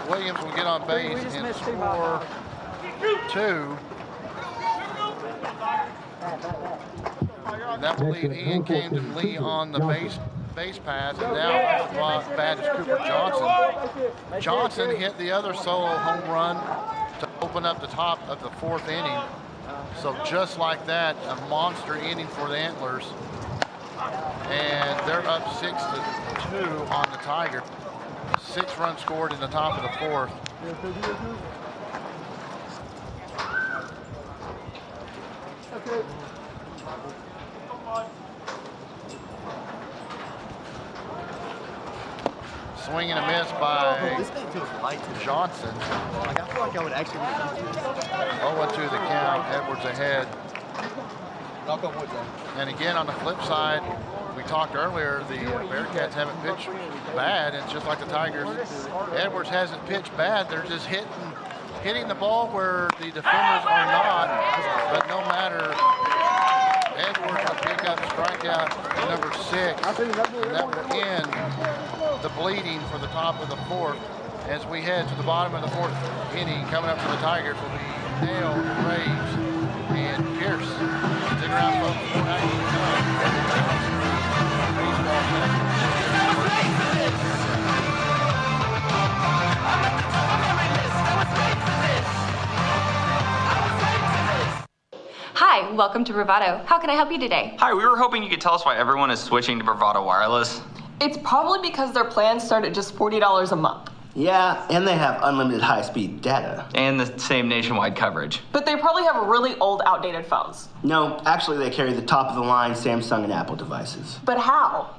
Williams will get on base and score 2. And that will leave Ian Camden Lee on the base pass, and now the bat is Cooper Johnson. Johnson hit the other solo home run to open up the top of the 4th inning. So just like that, a monster inning for the Antlers. And they're up 6-2 on the Tigers. 6 runs scored in the top of the 4th. Swing and a miss by Johnson. Like, I feel like I would actually 0-2 the count. Edwards ahead. And again, on the flip side, we talked earlier, the Bearcats haven't pitched bad. It's just like the Tigers. Edwards hasn't pitched bad. They're just hitting the ball where the defenders are not. But no matter, Edwards will pick up strikeout number 6. And that will end the bleeding for the top of the 4th. As we head to the bottom of the 4th inning, coming up for the Tigers will be Dale, Graves, and Pierce. Stick around, folks. More action to come. Hi, welcome to Bravado. How can I help you today? Hi, we were hoping you could tell us why everyone is switching to Bravado Wireless. It's probably because their plans start at just $40 a month. Yeah, and they have unlimited high-speed data. And the same nationwide coverage. But they probably have really old, outdated phones. No, actually they carry the top-of-the-line Samsung and Apple devices. But how?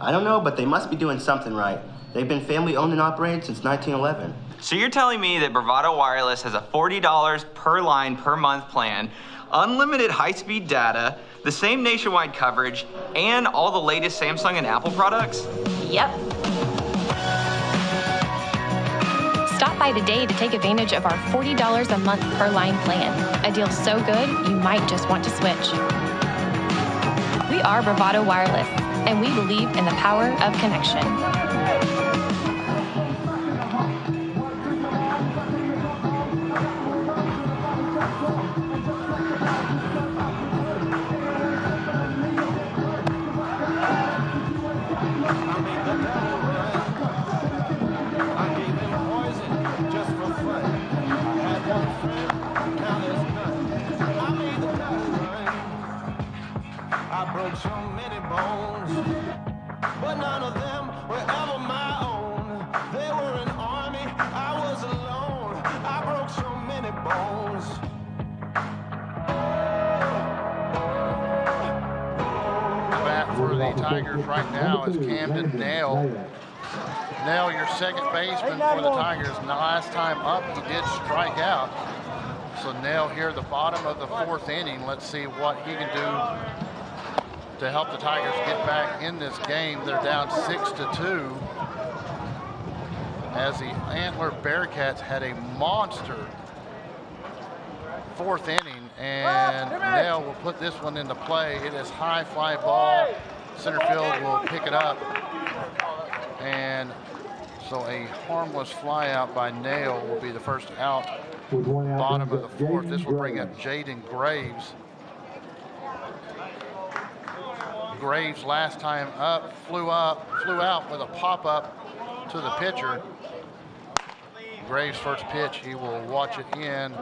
I don't know, but they must be doing something right. They've been family-owned and operated since 1911. So you're telling me that Bravado Wireless has a $40 per line per month plan, unlimited high-speed data, the same nationwide coverage, and all the latest Samsung and Apple products? Yep. Stop by today to take advantage of our $40 a month per line plan. A deal so good, you might just want to switch. We are Bravado Wireless, and we believe in the power of connection. I broke so many bones, but none of them were ever my own. They were an army, I was alone. I broke so many bones. The bat for the Tigers right now is Camden Nail. Nail, your second baseman for the Tigers. Last time up, he did strike out. So Nail here, the bottom of the fourth inning. Let's see what he can do to help the Tigers get back in this game. They're down 6-2 as the Antler Bearcats had a monster fourth inning, and Nail will put this one into play. It is high fly ball. Center field will pick it up, and so a harmless fly out by Nail will be the first out. Bottom of the fourth. This will bring up Jaden Graves. Graves last time up, flew out with a pop-up to the pitcher. Graves' first pitch, he will watch it in.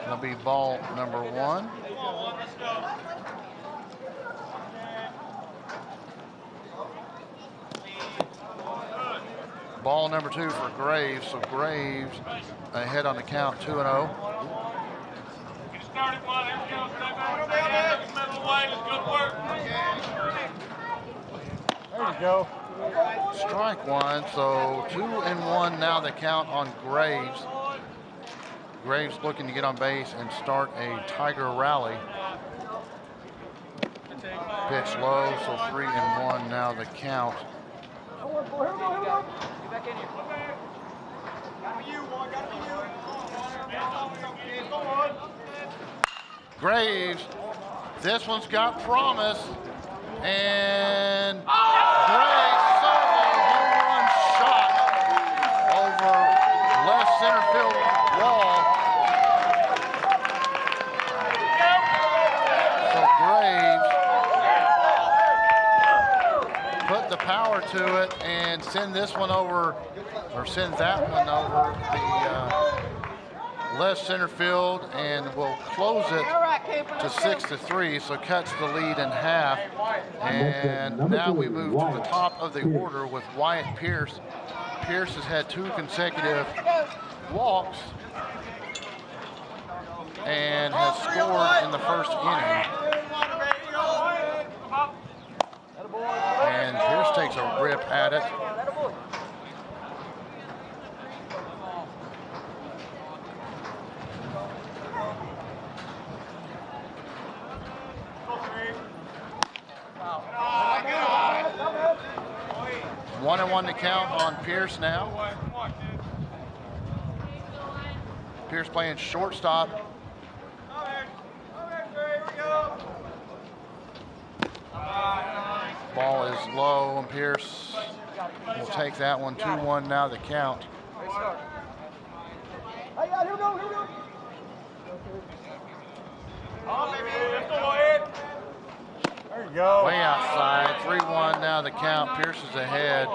It'll be ball number one. Ball number two for Graves, so Graves ahead on the count, 2-0. There you go. Strike one, so 2-1 now the count on Graves. Graves looking to get on base and start a Tiger rally. Pitch low, so 3-1 now the count. Graves, this one's got promise, and Graves solo home run shot over left center field wall. So Graves put the power to it and send this one over, or send that one over the left center field, and will close it to 6-3, so cuts the lead in half. And now we move to the top of the order with Wyatt Pierce. Pierce has had 2 consecutive walks and has scored in the first inning. And Pierce takes a rip at it. One and one to count on Pierce now. Pierce playing shortstop. Ball is low, and Pierce will take that one. 2-1 now the count. There you go. Way outside, 3-1 now the count. Pierce is ahead,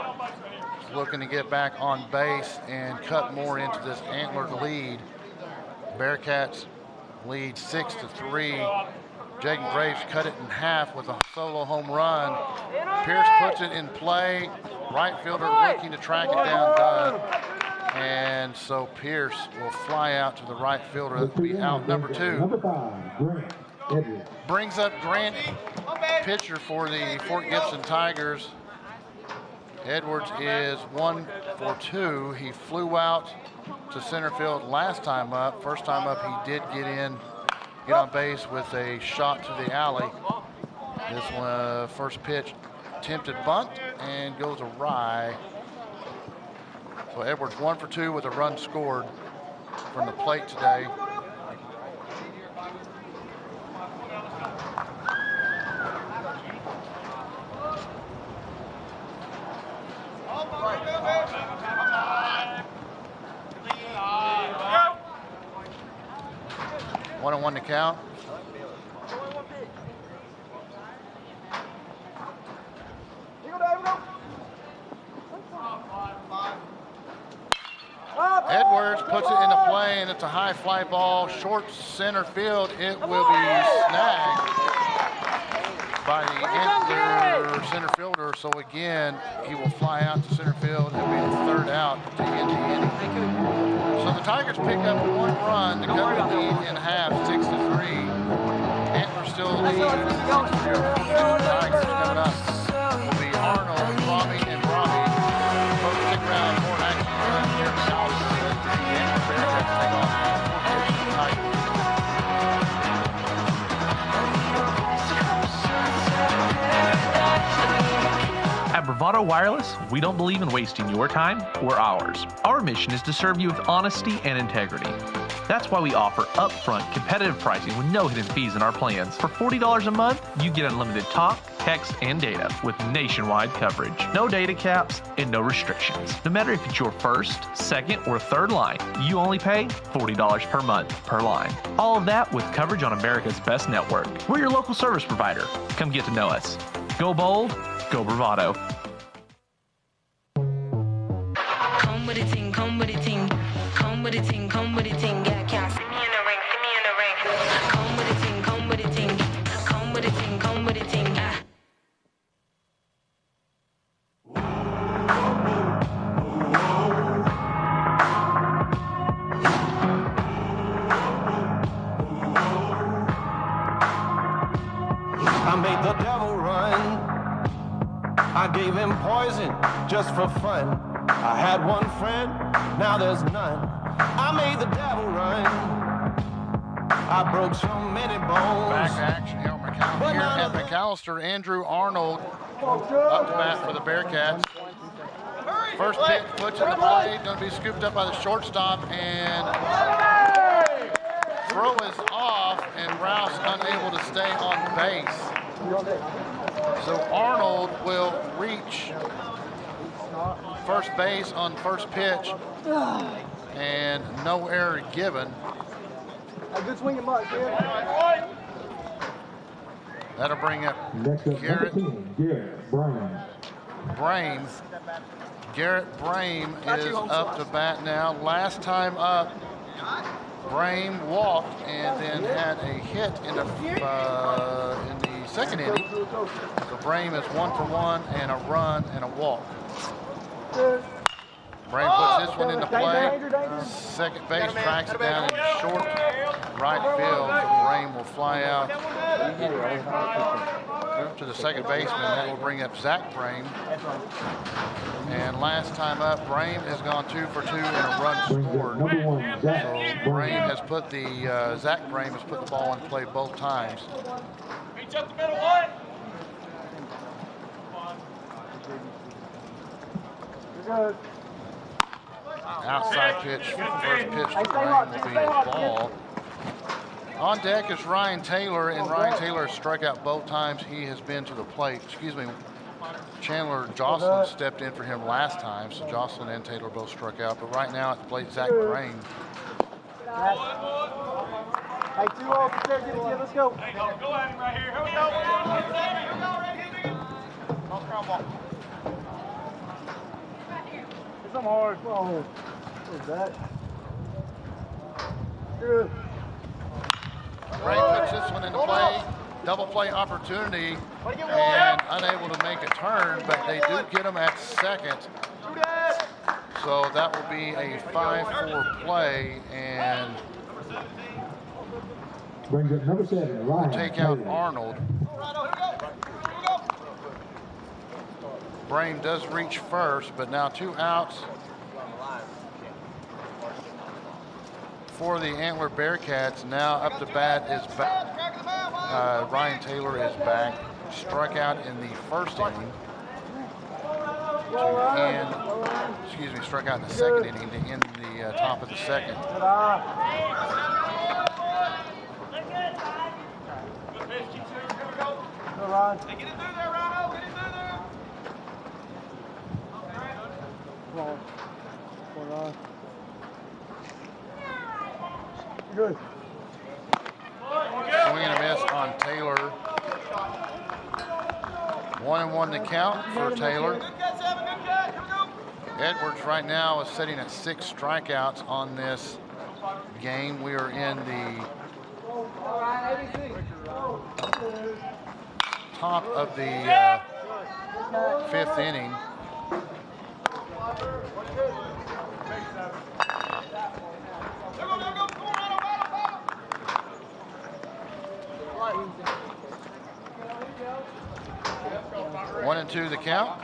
looking to get back on base and cut more into this Antler lead. Bearcats lead 6-3. Jaden Graves cut it in half with a solo home run. Pierce puts it in play. Right fielder looking to track it down, does. And so Pierce will fly out to the right fielder. That will be out number 2. Number 5, Grant Edwards. Brings up Grant, pitcher for the Fort Gibson Tigers. Edwards is 1 for 2. He flew out to center field last time up. First time up, he did get on base with a shot to the alley. This one, first pitch attempted bunt and goes awry. So Edwards 1 for 2 with a run scored from the plate today. One and one to count. Edwards puts it into play, and it's a high fly ball, short center field. It will be snagged by the Antler center fielder. So again, he will fly out to center field and be the third out to end the inning. So the Tigers pick up 1 run to cut the lead in half, 6-3. Antler still lead. Tigers coming up will be Arnold, Robbie, and Robbie. Folks, stick around. More action here at McAlester. At Bravado Wireless, we don't believe in wasting your time or ours. Our mission is to serve you with honesty and integrity. That's why we offer upfront competitive pricing with no hidden fees in our plans. For $40 a month, you get unlimited talk, text, and data with nationwide coverage. No data caps and no restrictions. No matter if it's your first, second, or third line, you only pay $40 per month per line. All of that with coverage on America's best network. We're your local service provider. Come get to know us. Go bold, go Bravado. Come with a ting, come with a ting. Come with a ting, come with a ting. Yeah, can't see me in the ring, see me in the ring. Come with a ting, come with a ting. Come with a ting, come with a ting. I made the devil run. I gave him poison just for fun. I had one friend, now there's none. I made the devil run. I broke so many bones. Back to action here at McAlester. Andrew Arnold up to bat for the Bearcats. First pitch, puts in the play, going to be scooped up by the shortstop, and throw is off, and Rouse unable to stay on base. So Arnold will reach first base on first pitch, and no error given. A good swing and mark, kid. That'll bring up Garrett Brame. Garrett Brame is up to bat now. Last time up, Brame walked and then had a hit in the second inning. So Brame is 1 for 1 and a run and a walk. Brame puts this one into play. Second base tracks it down in short right field. Brame will fly out to the second baseman. That will bring up Zach Brame. And last time up, Brame has gone 2 for 2 and a run scored. So Brame has put the Zach Brame has put the ball in play both times. Reach up the middle, one. You're good. Outside pitch, first pitch to Brame will be a ball. On deck is Ryan Taylor, and Ryan Taylor has struck out both times he has been to the plate. Excuse me, Chandler Jocelyn stepped in for him last time, so Jocelyn and Taylor both struck out. But right now at the plate, Zach Brame. Hey, 2-0, protect it again, let's go. Hey, go at him right here. Here we go. It's some hard. Oh, what is that? Good. Brame puts this one into play. Double play opportunity and unable to make a turn, but they do get him at second. So that will be a 5-4 play, and brings up number 7, Ryan. Take out Arnold. Brame does reach first, but now 2 outs for the Antler Bearcats. Now up to bat is back. Ryan Taylor is back. Struck out in the first inning. struck out in the second inning to end the top of the second. Good. Swing and a miss on Taylor. 1-1 the count for Taylor. Edwards right now is sitting at 6 strikeouts on this game. We are in the top of the 5th inning. One and two the count.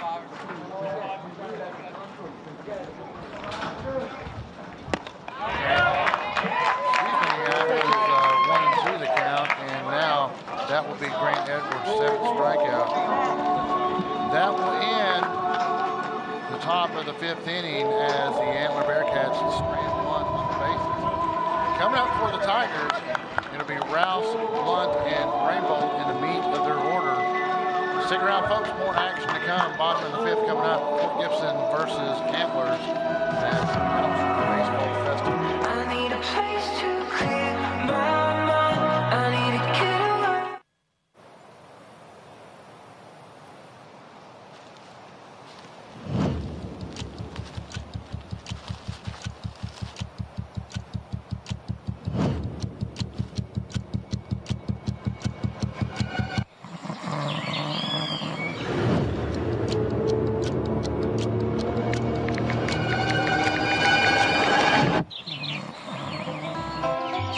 That will be Grant Edwards' 7th strikeout. That will end the top of the 5th inning as the Antler Bearcats strand one on the bases. Coming up for the Tigers, it'll be Rouse, Blunt, and Rainbow in the meat of their order. Stick around, folks. More action to come. Bottom of the 5th coming up. Fort Gibson versus Antlers at McAlester Baseball Festival. I need a place to clear my mind. I need to get away.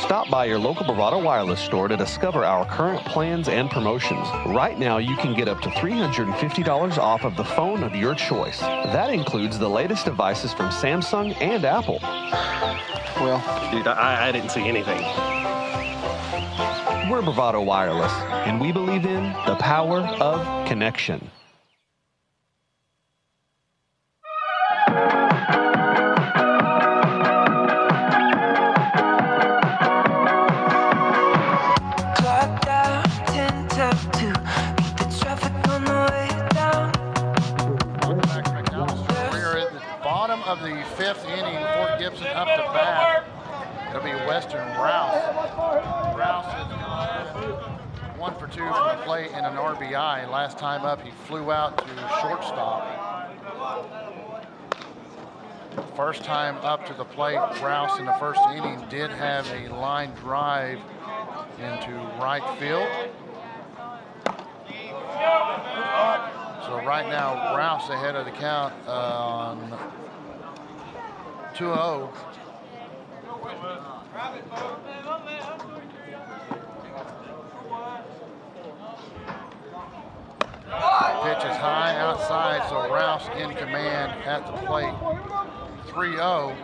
Stop by your local Bravado Wireless store to discover our current plans and promotions. Right now, you can get up to $350 off of the phone of your choice. That includes the latest devices from Samsung and Apple. Well, dude, I didn't see anything. We're Bravado Wireless, and we believe in the power of connection. Of the 5th inning, Fort Gibson up to bat. It'll be Weston Rouse. Rouse has gone 1 for 2 from the plate and an RBI. Last time up, he flew out to shortstop. First time up to the plate, Rouse in the 1st inning did have a line drive into right field. So right now, Rouse ahead of the count on 2-0. Pitch is high outside, so Rouse in command at the plate. 3-0.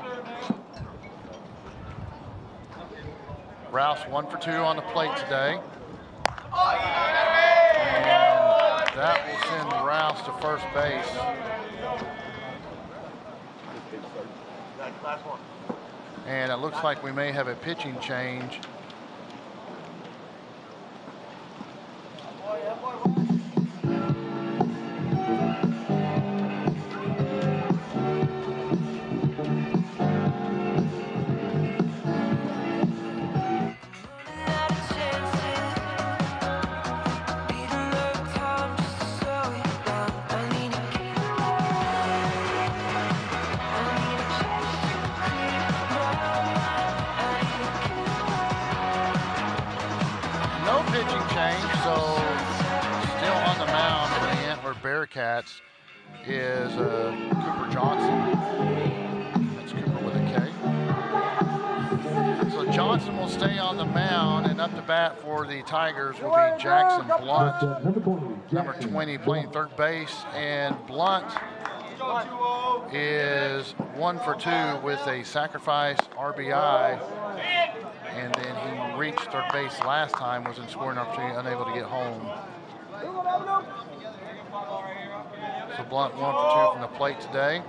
Rouse 1 for 2 on the plate today. And that will send Rouse to first base. And it looks like we may have a pitching change. Bearcats is Cooper Johnson. That's Cooper with a K. So Johnson will stay on the mound, and up to bat for the Tigers will be Jackson Blunt, number 20, playing 3rd base. And Blunt is 1 for 2 with a sacrifice RBI. And then he reached 3rd base last time, was in scoring opportunity, unable to get home. So Blunt 1 for 2 from the plate today.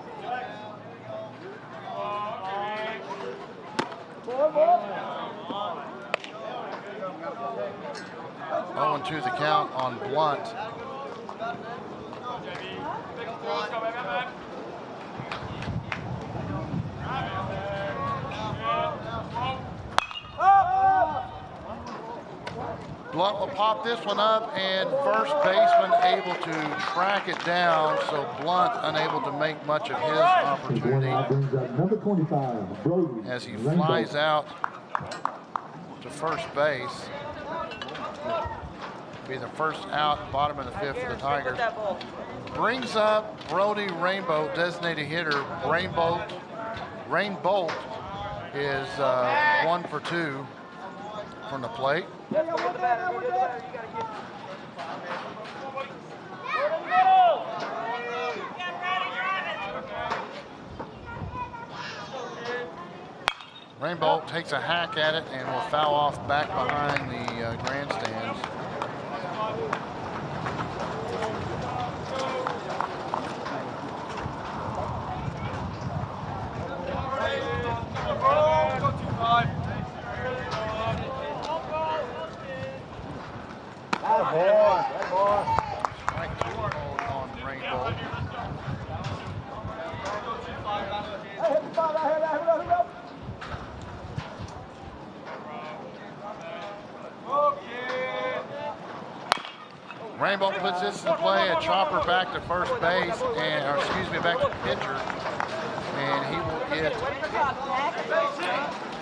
0-2 the count on Blunt. Blunt will pop this one up, and first baseman able to track it down, so Blunt unable to make much of his opportunity Number 25, Brody. as he flies out to first base. Be the first out, bottom of the fifth for the Tigers. Brings up Brody Rainbolt, designated hitter. Rainbolt is 1 for 2 from the plate. Rainbolt takes a hack at it and will foul off back behind the grandstands. Strike 2 on Rainbolt. Rainbolt puts this in play, a chopper back to first base, or excuse me, back to the pitcher, and he will get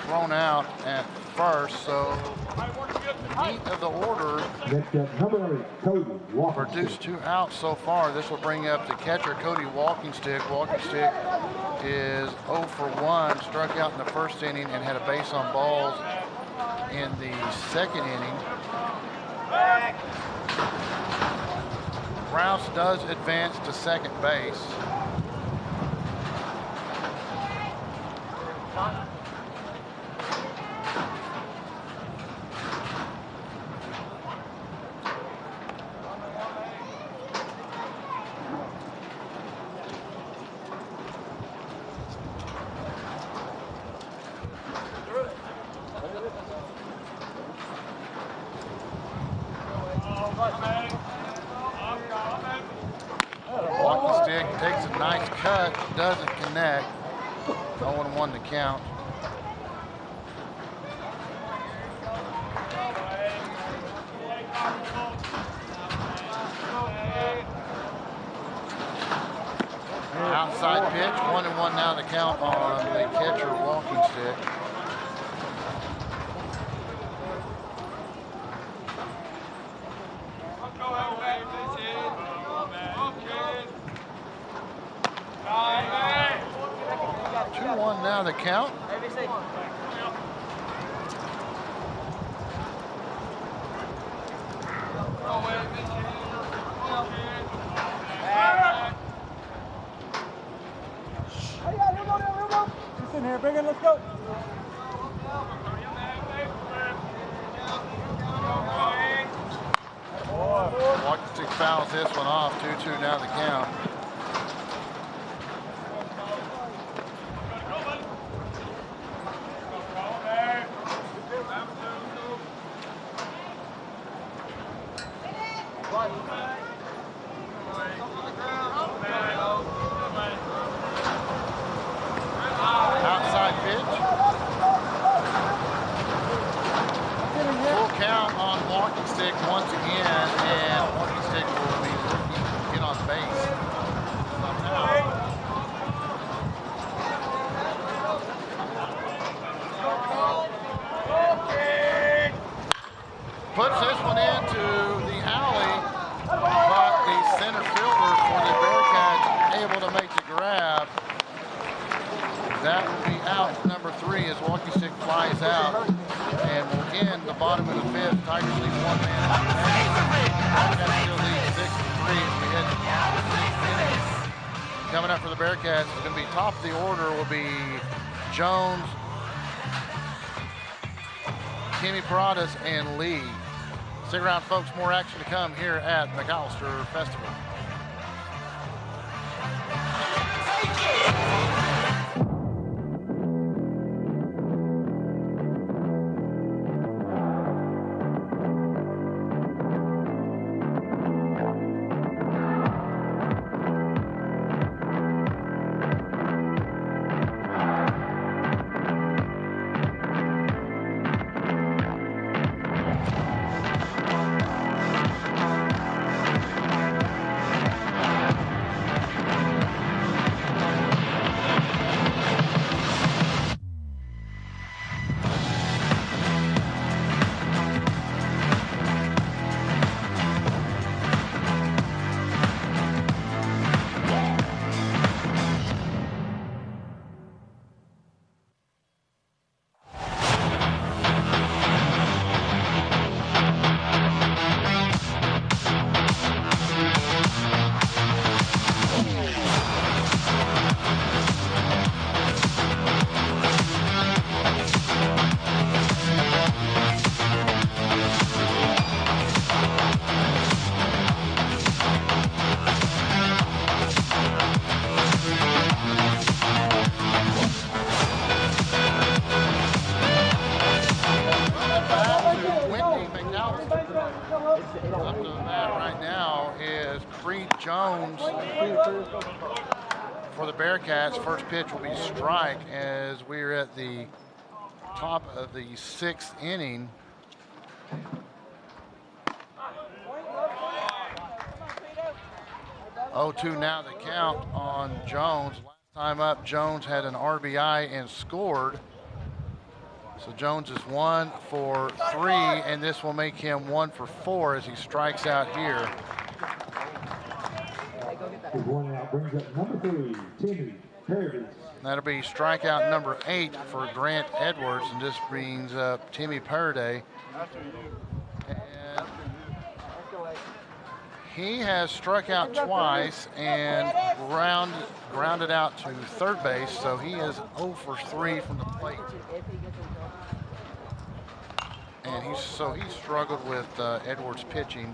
thrown out at first. So the meat of the order Number 8, Cody Walking produced 2 outs so far. This will bring up the catcher, Cody Walking Stick. Walking Stick is 0 for 1, struck out in the first inning and had a base on balls in the second inning. Rouse does advance to second base. Walking Stick takes a nice cut, doesn't connect. 0-1 to count. Outside pitch, 1-1 now to count on the catcher, Walking Stick. Now the count. Just in here, bring it, let's go. Walking Stick fouls this one off. 2-2 now the count. Outside pitch. Full count on Walking Stick once again, and Walking Stick will be looking to get on base somehow. Puts this one into the alley, but the center fielder for the Bearcats able to make the grab. That will be out number 3 as Walking Stick flies out, and will end the bottom of the fifth. Tigers lead 1 man. Bearcats still lead 6-3 as we head to the 6th inning. Coming up for the Bearcats is going to be top of the order will be Jones, Timmy Paradas, and Lee. Stick around, folks. More action to come here at McAlester Festival. Jones for the Bearcats. First pitch will be strike as we're at the top of the 6th inning. Oh, 2 now the count on Jones. Last time up, Jones had an RBI and scored. So Jones is 1 for 3, and this will make him 1 for 4 as he strikes out here. One out brings up number 3, Timmy Paradis. That'll be strikeout number 8 for Grant Edwards, and this brings up Timmy Paradis. And he has struck out twice and grounded out to third base, so he is 0 for 3 from the plate. And he struggled with Edwards pitching.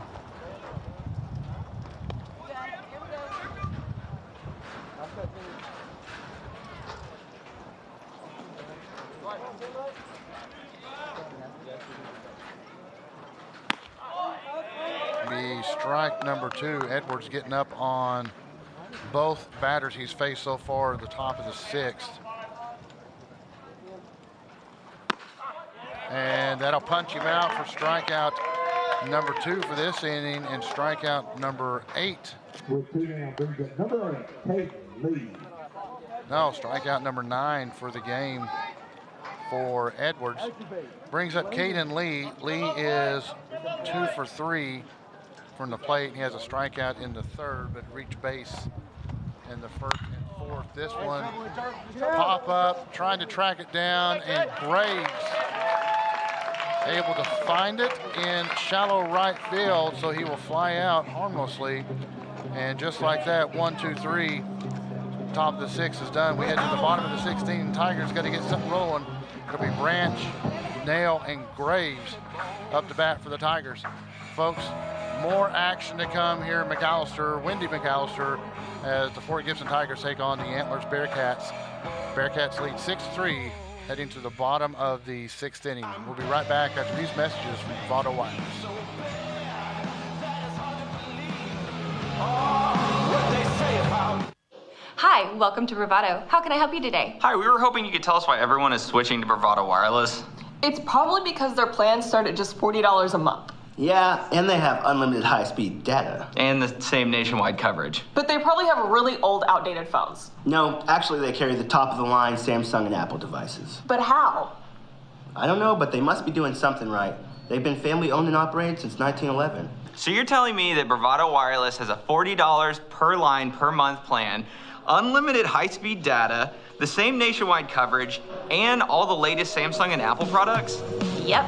Be strike number 2. Edwards getting up on both batters he's faced so far at the top of the 6th. And that'll punch him out for strikeout number 2 for this inning, and strikeout number 8. With 2 now brings up number 8, Caden Lee. No, strikeout number 9 for the game for Edwards. Brings up Caden Lee. Lee is 2 for 3 from the plate. He has a strikeout in the 3rd, but reached base in the 1st and 4th. This one pop up, trying to track it down, and Graves able to find it in shallow right field, so he will fly out harmlessly. And just like that, 1, 2, 3, top of the 6 is done. We head to the bottom of the 16. Tigers got to get something rolling. It'll be Branch, Nail, and Graves up to bat for the Tigers. Folks, more action to come here at McAlester, Wendy McAlester, as the Fort Gibson Tigers take on the Antlers Bearcats. Bearcats lead 6-3, heading to the bottom of the 6th inning. We'll be right back after these messages from Bravado Wireless. Hi, welcome to Bravado. How can I help you today? Hi, we were hoping you could tell us why everyone is switching to Bravado Wireless. It's probably because their plans start at just $40 a month. Yeah, and they have unlimited high-speed data. And the same nationwide coverage. But they probably have really old, outdated phones. No, actually they carry the top-of-the-line Samsung and Apple devices. But how? I don't know, but they must be doing something right. They've been family-owned and operated since 1911. So you're telling me that Bravado Wireless has a $40 per line per month plan, unlimited high-speed data, the same nationwide coverage, and all the latest Samsung and Apple products? Yep.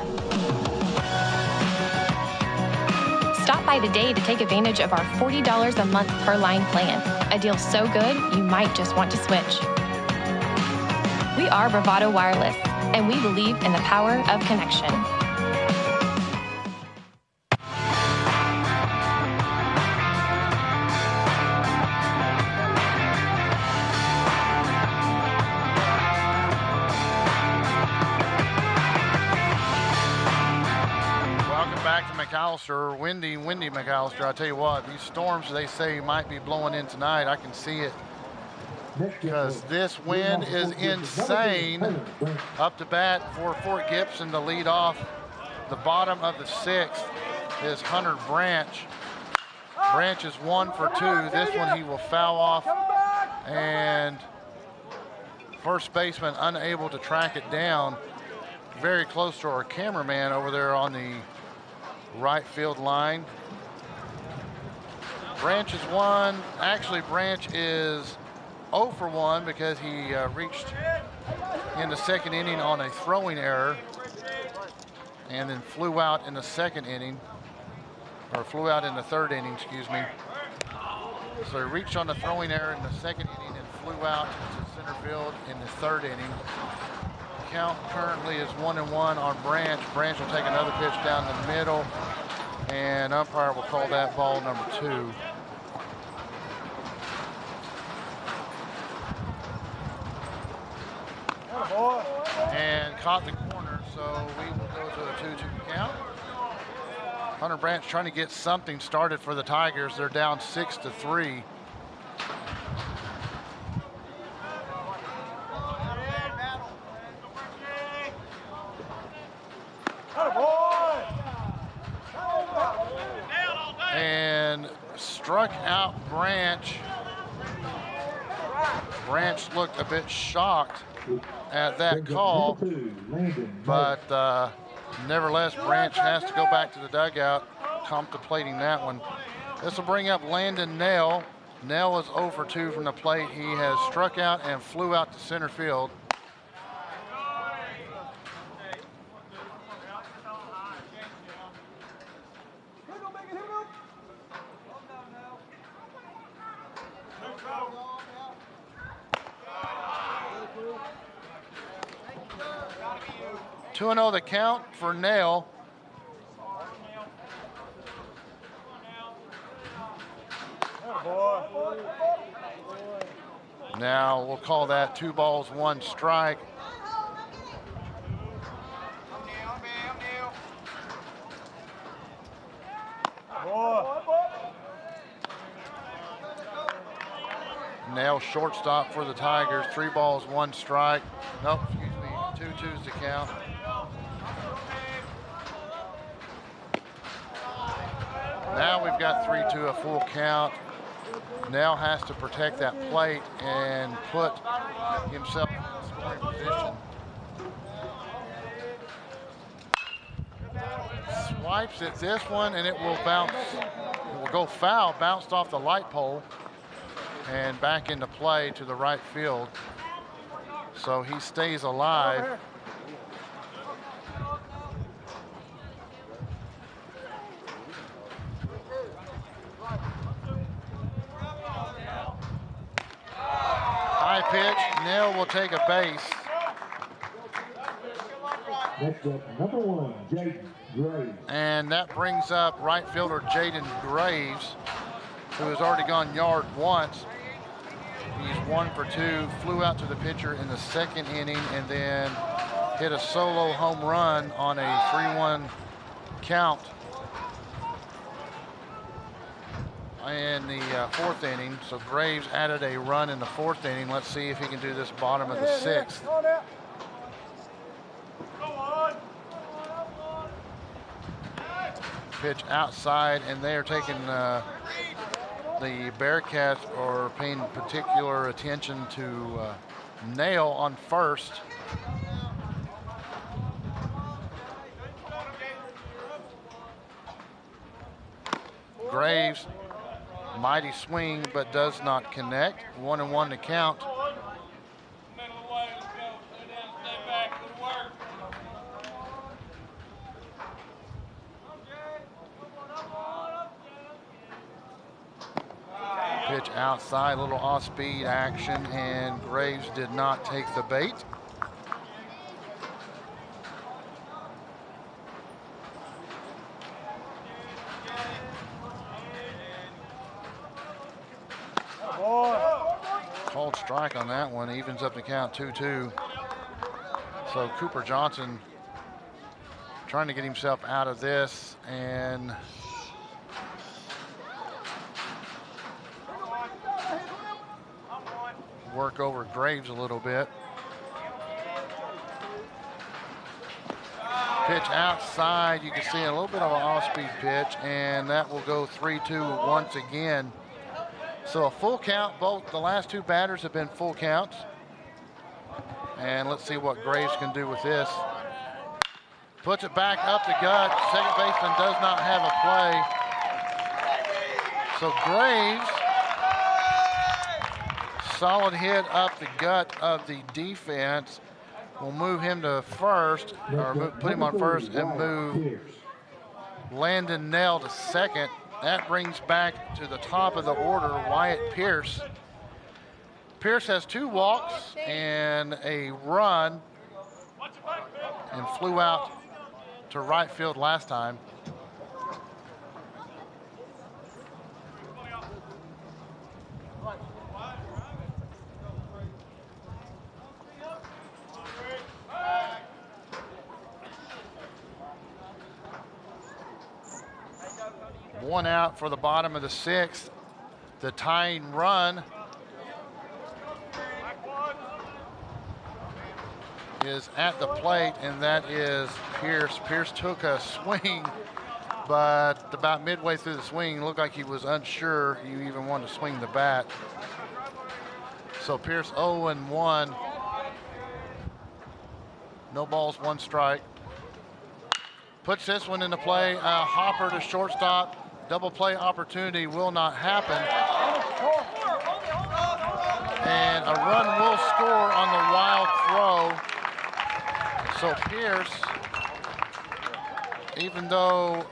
Stop by today to take advantage of our $40 a month per line plan. A deal so good, you might just want to switch. We are Bravado Wireless, and we believe in the power of connection. McAlester, windy McAlester. I tell you what, these storms they say might be blowing in tonight. I can see it because this wind is insane. Up to bat for Fort Gibson to lead off the bottom of the 6th is Hunter Branch. Branch is 1 for 2. This one he will foul off, and first baseman unable to track it down. Very close to our cameraman over there on the right field line. Branch is 1. Actually, Branch is 0 for 1 because he reached in the 2nd inning on a throwing error and then flew out in the 2nd inning, or flew out in the 3rd inning, excuse me. So he reached on the throwing error in the 2nd inning and flew out to center field in the 3rd inning. Count currently is 1-1 on Branch. Branch will take another pitch down the middle, and umpire will call that ball number 2. And caught the corner, so we will go to a 2-2 count. Hunter Branch trying to get something started for the Tigers. They're down 6-3. And struck out Branch. Branch looked a bit shocked at that call, but nevertheless, Branch has to go back to the dugout, contemplating that one. This will bring up Landon Nell. Nell is 0 for 2 from the plate. He has struck out and flew out to center field. Two 2-0 the count for Nell. Now we'll call that 2 balls, 1 strike. Nell shortstop for the Tigers. 3 balls, 1 strike. Nope, excuse me, 2-2's the count. Now we've got 3-2, a full count. Nell has to protect that plate and put himself in scoring position. Swipes at this one and it will bounce. It will go foul, bounced off the light pole and back into play to the right field. So he stays alive. High pitch, Nell will take a base. Next up, number 1, Jaden Graves. And that brings up right fielder Jaden Graves, who has already gone yard once. He's 1 for 2, flew out to the pitcher in the 2nd inning and then hit a solo home run on a 3-1 count in the 4th inning. So Graves added a run in the 4th inning. Let's see if he can do this bottom of the 6th. Pitch outside, and they are taking the Bearcats are paying particular attention to Nail on first. Graves, mighty swing, but does not connect. 1-1 to count. Pitch outside, little off-speed action, and Graves did not take the bait. Called strike on that one, evens up the count 2-2. So Cooper Johnson trying to get himself out of this and work over Graves a little bit. Pitch outside, you can see a little bit of an off-speed pitch, and that will go 3-2 once again. So a full count, both the last 2 batters have been full counts. And let's see what Graves can do with this. Puts it back up the gut. Second baseman does not have a play. So Graves, solid hit up the gut of the defense. We'll move him to first, or put him on first and move Landon Nell to second. That brings back to the top of the order Wyatt Pierce. Pierce has 2 walks and a run and flew out to right field last time. One out for the bottom of the 6th. The tying run is at the plate, and that is Pierce. Pierce took a swing, but about midway through the swing, looked like he was unsure he even wanted to swing the bat. So Pierce 0-1. No balls, 1 strike. Puts this one into play. Hopper to shortstop. Double play opportunity will not happen. And a run will score on the wild throw. So Pierce, even though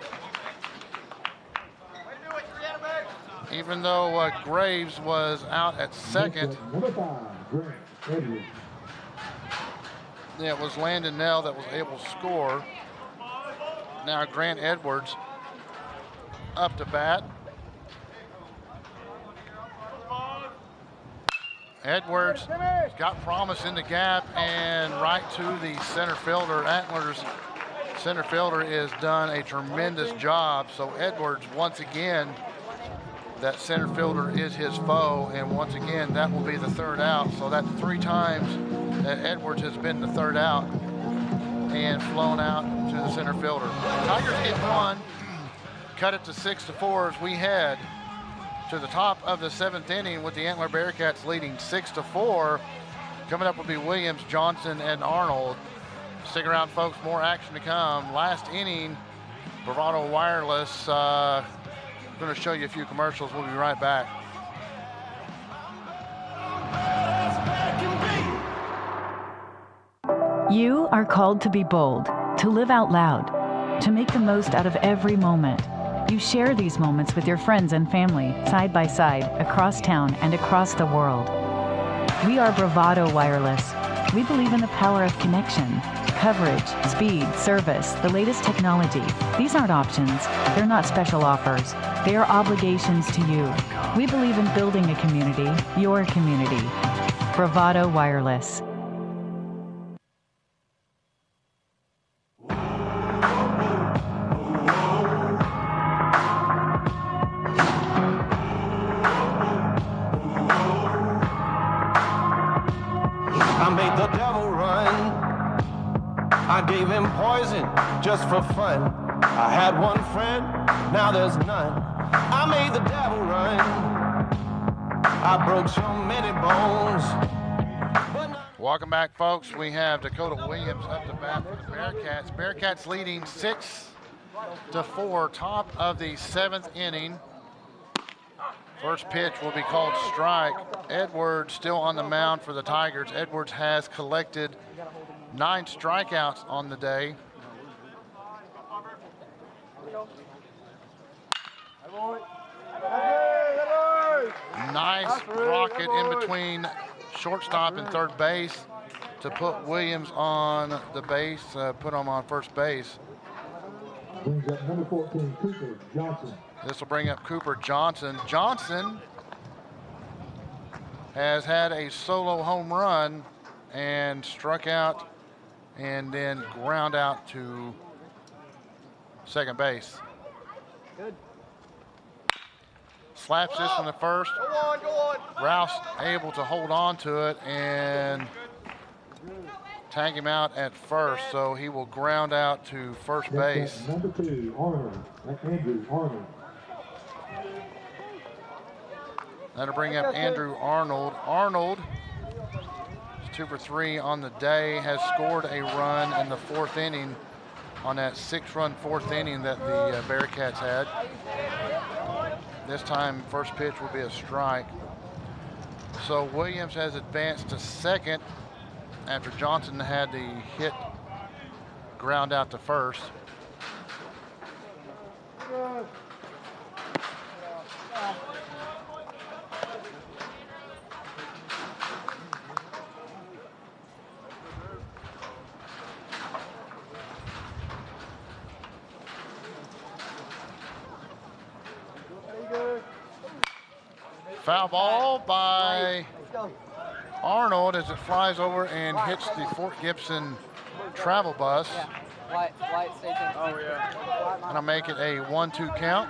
Graves was out at second, it was Landon Nell that was able to score. Now Grant Edwards up to bat. Edwards got promise in the gap and right to the center fielder. Antlers center fielder has done a tremendous job. So Edwards, once again, that center fielder is his foe, and once again that will be the 3rd out. So that's 3 times that Edwards has been the 3rd out and flown out to the center fielder. Tigers get 1, cut it to 6-4 as we head to the top of the 7th inning with the Antler Bearcats leading 6-4. Coming up will be Williams, Johnson, and Arnold. Stick around, folks, more action to come. Last inning, Bravado Wireless. Going to show you a few commercials. We'll be right back. You are called to be bold, to live out loud, to make the most out of every moment. You share these moments with your friends and family, side by side, across town and across the world. We are Bravado Wireless. We believe in the power of connection, coverage, speed, service, the latest technology. These aren't options. They're not special offers. They are obligations to you. We believe in building a community, your community. Bravado Wireless. I made the devil run. I gave him poison just for fun. I had one friend, now there's none. I made the devil run. I broke so many bones. Welcome back, folks. We have Dakota Williams up to bat for the Bearcats. Bearcats leading 6-4, top of the 7th inning. First pitch will be called strike. Edwards still on the mound for the Tigers. Edwards has collected 9 strikeouts on the day. Nice rocket in between shortstop and third base to put Williams on the base, put him on first base. Brings up number 14, Cooper Johnson. This will bring up Cooper Johnson. Johnson has had a solo home run and struck out and then ground out to second base. Good. Slaps this one to first. Go on. Rouse able to hold on to it and tag him out at first, so he will ground out to first base. Number 2, Arnold. Andrew Arnold. That'll bring up Andrew Arnold. Arnold is 2 for 3 on the day, has scored a run in the 4th inning on that 6-run 4th inning that the Bearcats had. This time, first pitch will be a strike. So Williams has advanced to second after Johnson had the hit ground out to first. Foul ball by Arnold as it flies over and hits the Fort Gibson travel bus. White station. Oh, yeah. Gonna make it a 1-2 count.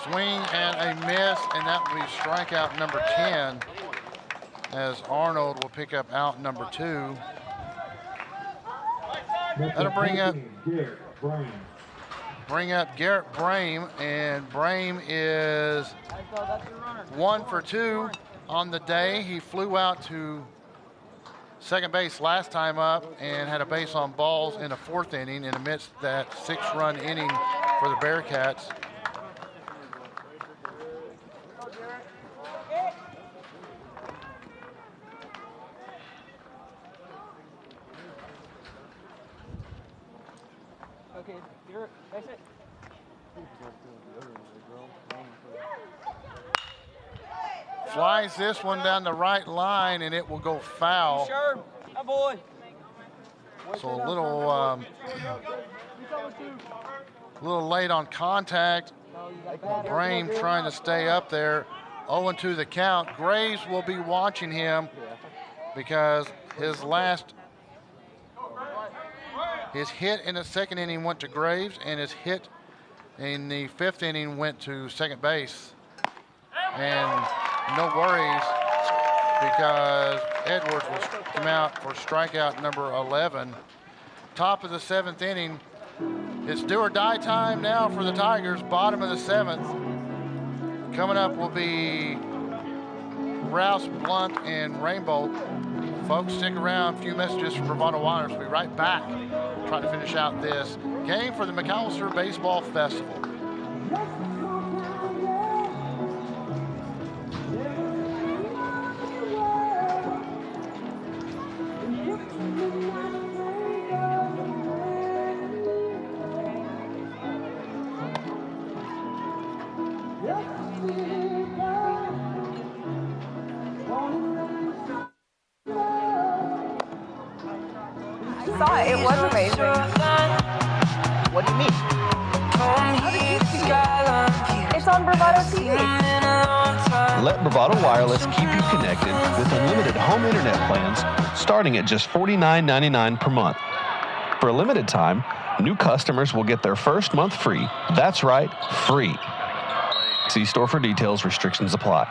Swing and a miss, and that will be strikeout number 10, as Arnold will pick up out number 2. That'll bring up Garrett Brame, and Brame is 1 for 2 on the day. He flew out to second base last time up and had a base on balls in the 4th inning and amidst that 6-run inning for the Bearcats. Okay, you're, that's it. Flies this one down the right line, and it will go foul. Sure, my boy. So a little late on contact. Brame trying to stay up there. 0-2 the count. Graves will be watching him because his hit in the 2nd inning went to Graves, and his hit in the 5th inning went to second base. And no worries, because Edwards will come out for strikeout number 11. Top of the 7th inning. It's do or die time now for the Tigers, bottom of the 7th. Coming up will be Rouse, Blunt, and Rainbow. Folks, stick around. A few messages from Bravado Wireless. We'll be right back. Trying to finish out this game for the McAlester Baseball Festival. Saw it. It was amazing. What do you mean? How did you see it? It's on Bravado TV. Let Bravado Wireless keep you connected with unlimited home internet plans starting at just $49.99 per month. For a limited time, new customers will get their first month free. That's right, free. See store for details. Restrictions apply.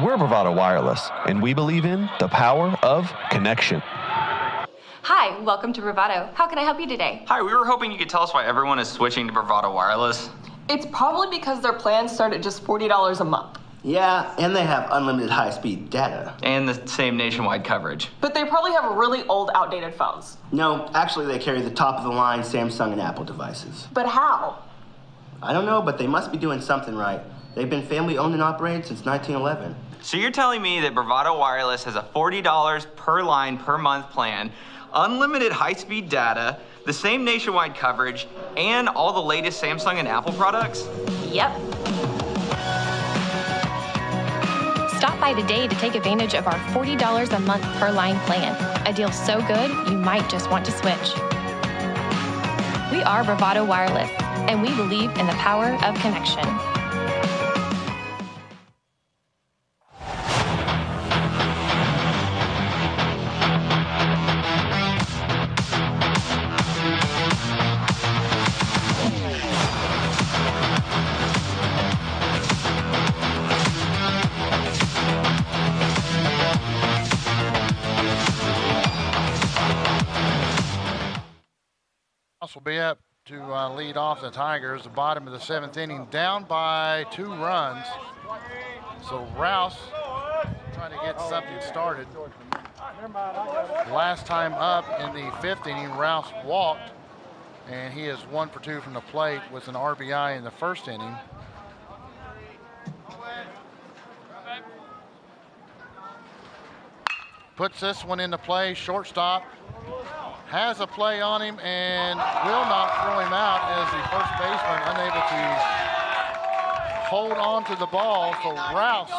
We're Bravado Wireless, and we believe in the power of connection. Hi, welcome to Bravado. How can I help you today? Hi, we were hoping you could tell us why everyone is switching to Bravado Wireless. It's probably because their plans start at just $40 a month. Yeah, and they have unlimited high-speed data. And the same nationwide coverage. But they probably have really old, outdated phones. No, actually they carry the top-of-the-line Samsung and Apple devices. But how? I don't know, but they must be doing something right. They've been family-owned and operated since 1911. So you're telling me that Bravado Wireless has a $40 per line per month plan, unlimited high-speed data, the same nationwide coverage, and all the latest Samsung and Apple products? Yep. Stop by today to take advantage of our $40 a month per line plan. A deal so good, you might just want to switch. We are Bravado Wireless, and we believe in the power of connection. Will be up to lead off the Tigers, the bottom of the 7th inning, down by 2 runs. So Rouse trying to get something started. Last time up in the 5th inning, Rouse walked, and he is 1 for 2 from the plate with an RBI in the 1st inning. Puts this one into play, shortstop. has a play on him and will not throw him out as the first baseman unable to hold on to the ball. So Rouse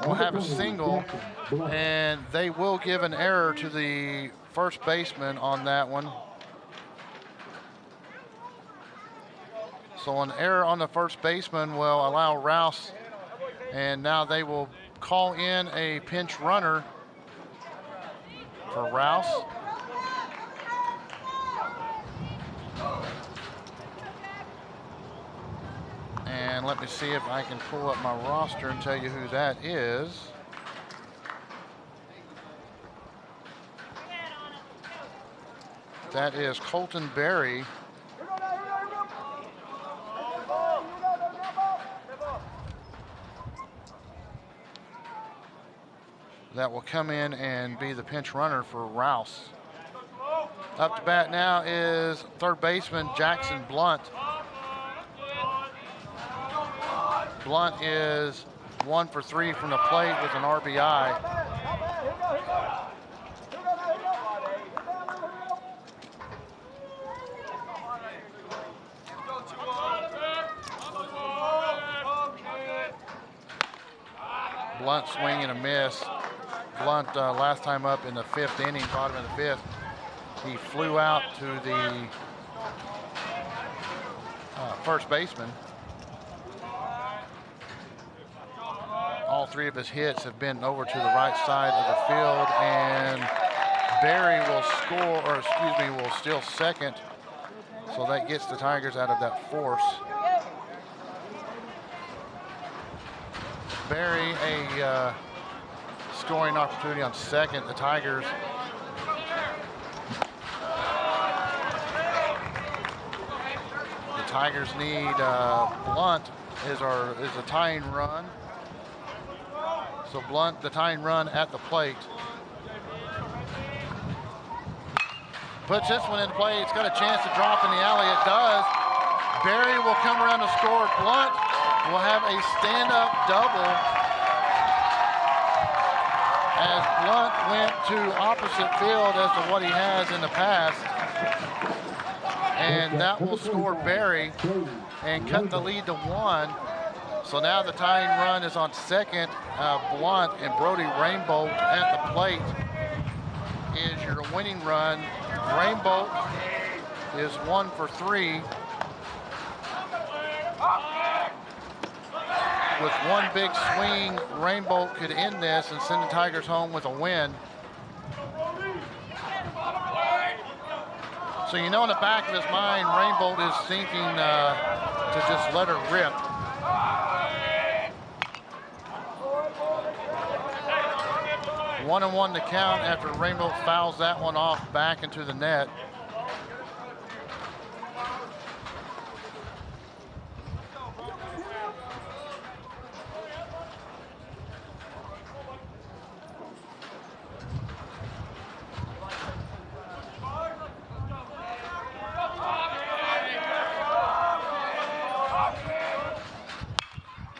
will have a single, and they will give an error to the first baseman on that one. So an error on the first baseman will allow Rouse, and now they will call in a pinch runner for Rouse. And let me see if I can pull up my roster and tell you who that is. That is Colton Berry. That will come in and be the pinch runner for Rouse. Up to bat now is third baseman Jackson Blunt. Blunt is 1 for 3 from the plate with an RBI. Blunt swing and a miss. Blunt last time up in the 5th inning, bottom of the 5th, he flew out to the first baseman. All 3 of his hits have been over to the right side of the field, and Barry will score, or excuse me, will steal second. So that gets the Tigers out of that force. Barry, a scoring opportunity on second. The Tigers need Blunt is a tying run. So Blunt, the tying run at the plate. Puts this one in play. It's got a chance to drop in the alley. It does. Barry will come around to score. Blunt will have a stand-up double as Blunt went to opposite field as to what he has in the past. And that will score Barry and cut the lead to 1. So now the tying run is on second. Blunt and Brody Rainbow at the plate is your winning run. Rainbow is 1 for 3. With one big swing, Rainbow could end this and send the Tigers home with a win. So you know in the back of his mind, Rainbow is thinking to just let her rip. One and one to count after Rainbow fouls that one off back into the net.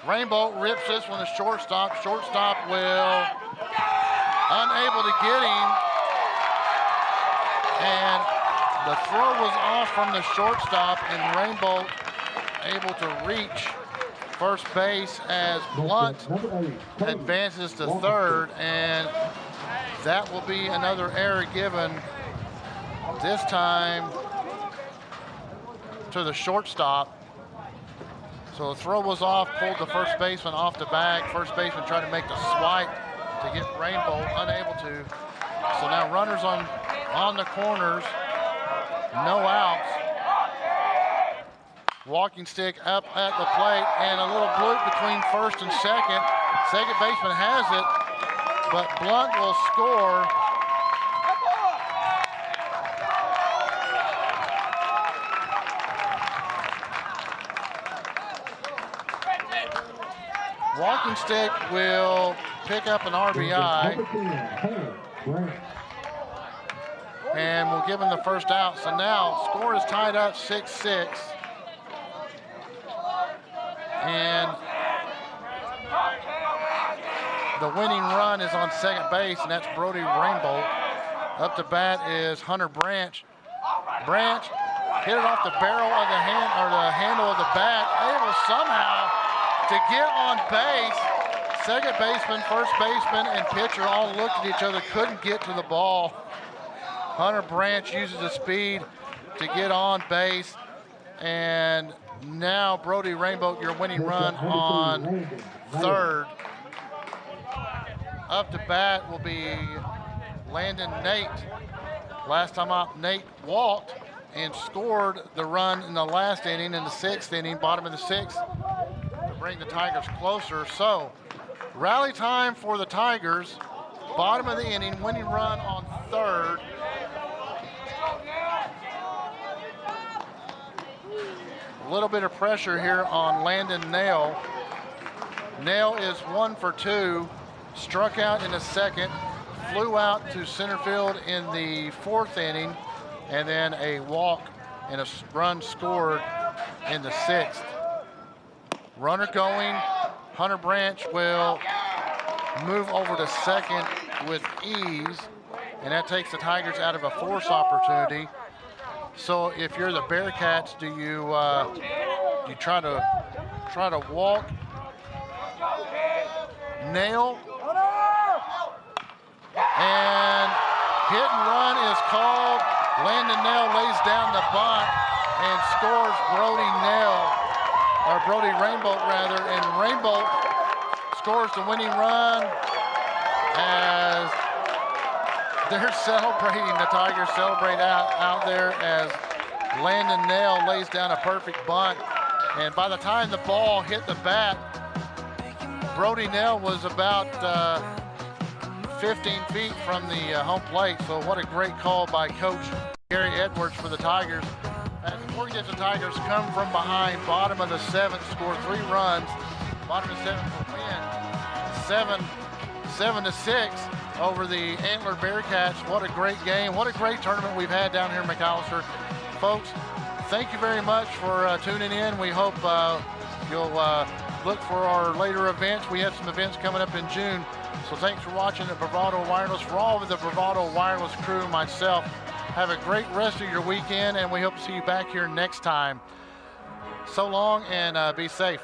Rainbow rips this one to shortstop. Shortstop will unable to get him. And the throw was off from the shortstop, and Rainbow able to reach first base as Blunt advances to third, and that will be another error given, this time to the shortstop. So the throw was off, pulled the first baseman off the bag. First baseman tried to make the swipe to get Rainbow, unable to. So now runners on the corners, no outs. Walking stick up at the plate, and a little bloop between first and second. Second baseman has it, but Blunt will score. Walking stick will pick up an RBI and will give him the first out. So now score is tied up 6-6. And the winning run is on second base, and that's Brody Rainbow. Up to bat is Hunter Branch. Branch hit it off the barrel of the handle of the bat, able somehow to get on base. Second baseman, first baseman, and pitcher all looked at each other, couldn't get to the ball. Hunter Branch uses the speed to get on base, and now Brody Rainbow, your winning run on third. Up to bat will be Landon Nate. Last time out, Nate walked and scored the run in the last inning, in the sixth inning, bottom of the sixth, to bring the Tigers closer. So, rally time for the Tigers. Bottom of the inning, winning run on third. A little bit of pressure here on Landon Nail. Nail is 1 for 2, struck out in the second, flew out to center field in the fourth inning, and then a walk and a run scored in the sixth. Runner going, Hunter Branch will move over to second with ease, and that takes the Tigers out of a force opportunity. So if you're the Bearcats, do you try to walk Nail? And hit and run is called. Landon Nail lays down the bunt and scores Brody Rainbow rather, and Rainbow scores the winning run as they're celebrating. The Tigers celebrate out there as Landon Nail lays down a perfect bunt, and by the time the ball hit the bat, Brody Nail was about 15 feet from the home plate. So what a great call by Coach Gary Edwards for the Tigers. As the Morgantown Tigers come from behind, bottom of the seventh, score 3 runs. Bottom of the seventh will win 7-6 over the Antler Bearcats. What a great game. What a great tournament we've had down here in McAlester. Folks, thank you very much for tuning in. We hope you'll look for our later events. We have some events coming up in June. So thanks for watching the Bravado Wireless. For all of the Bravado Wireless crew and myself, have a great rest of your weekend, and we hope to see you back here next time. So long, and be safe.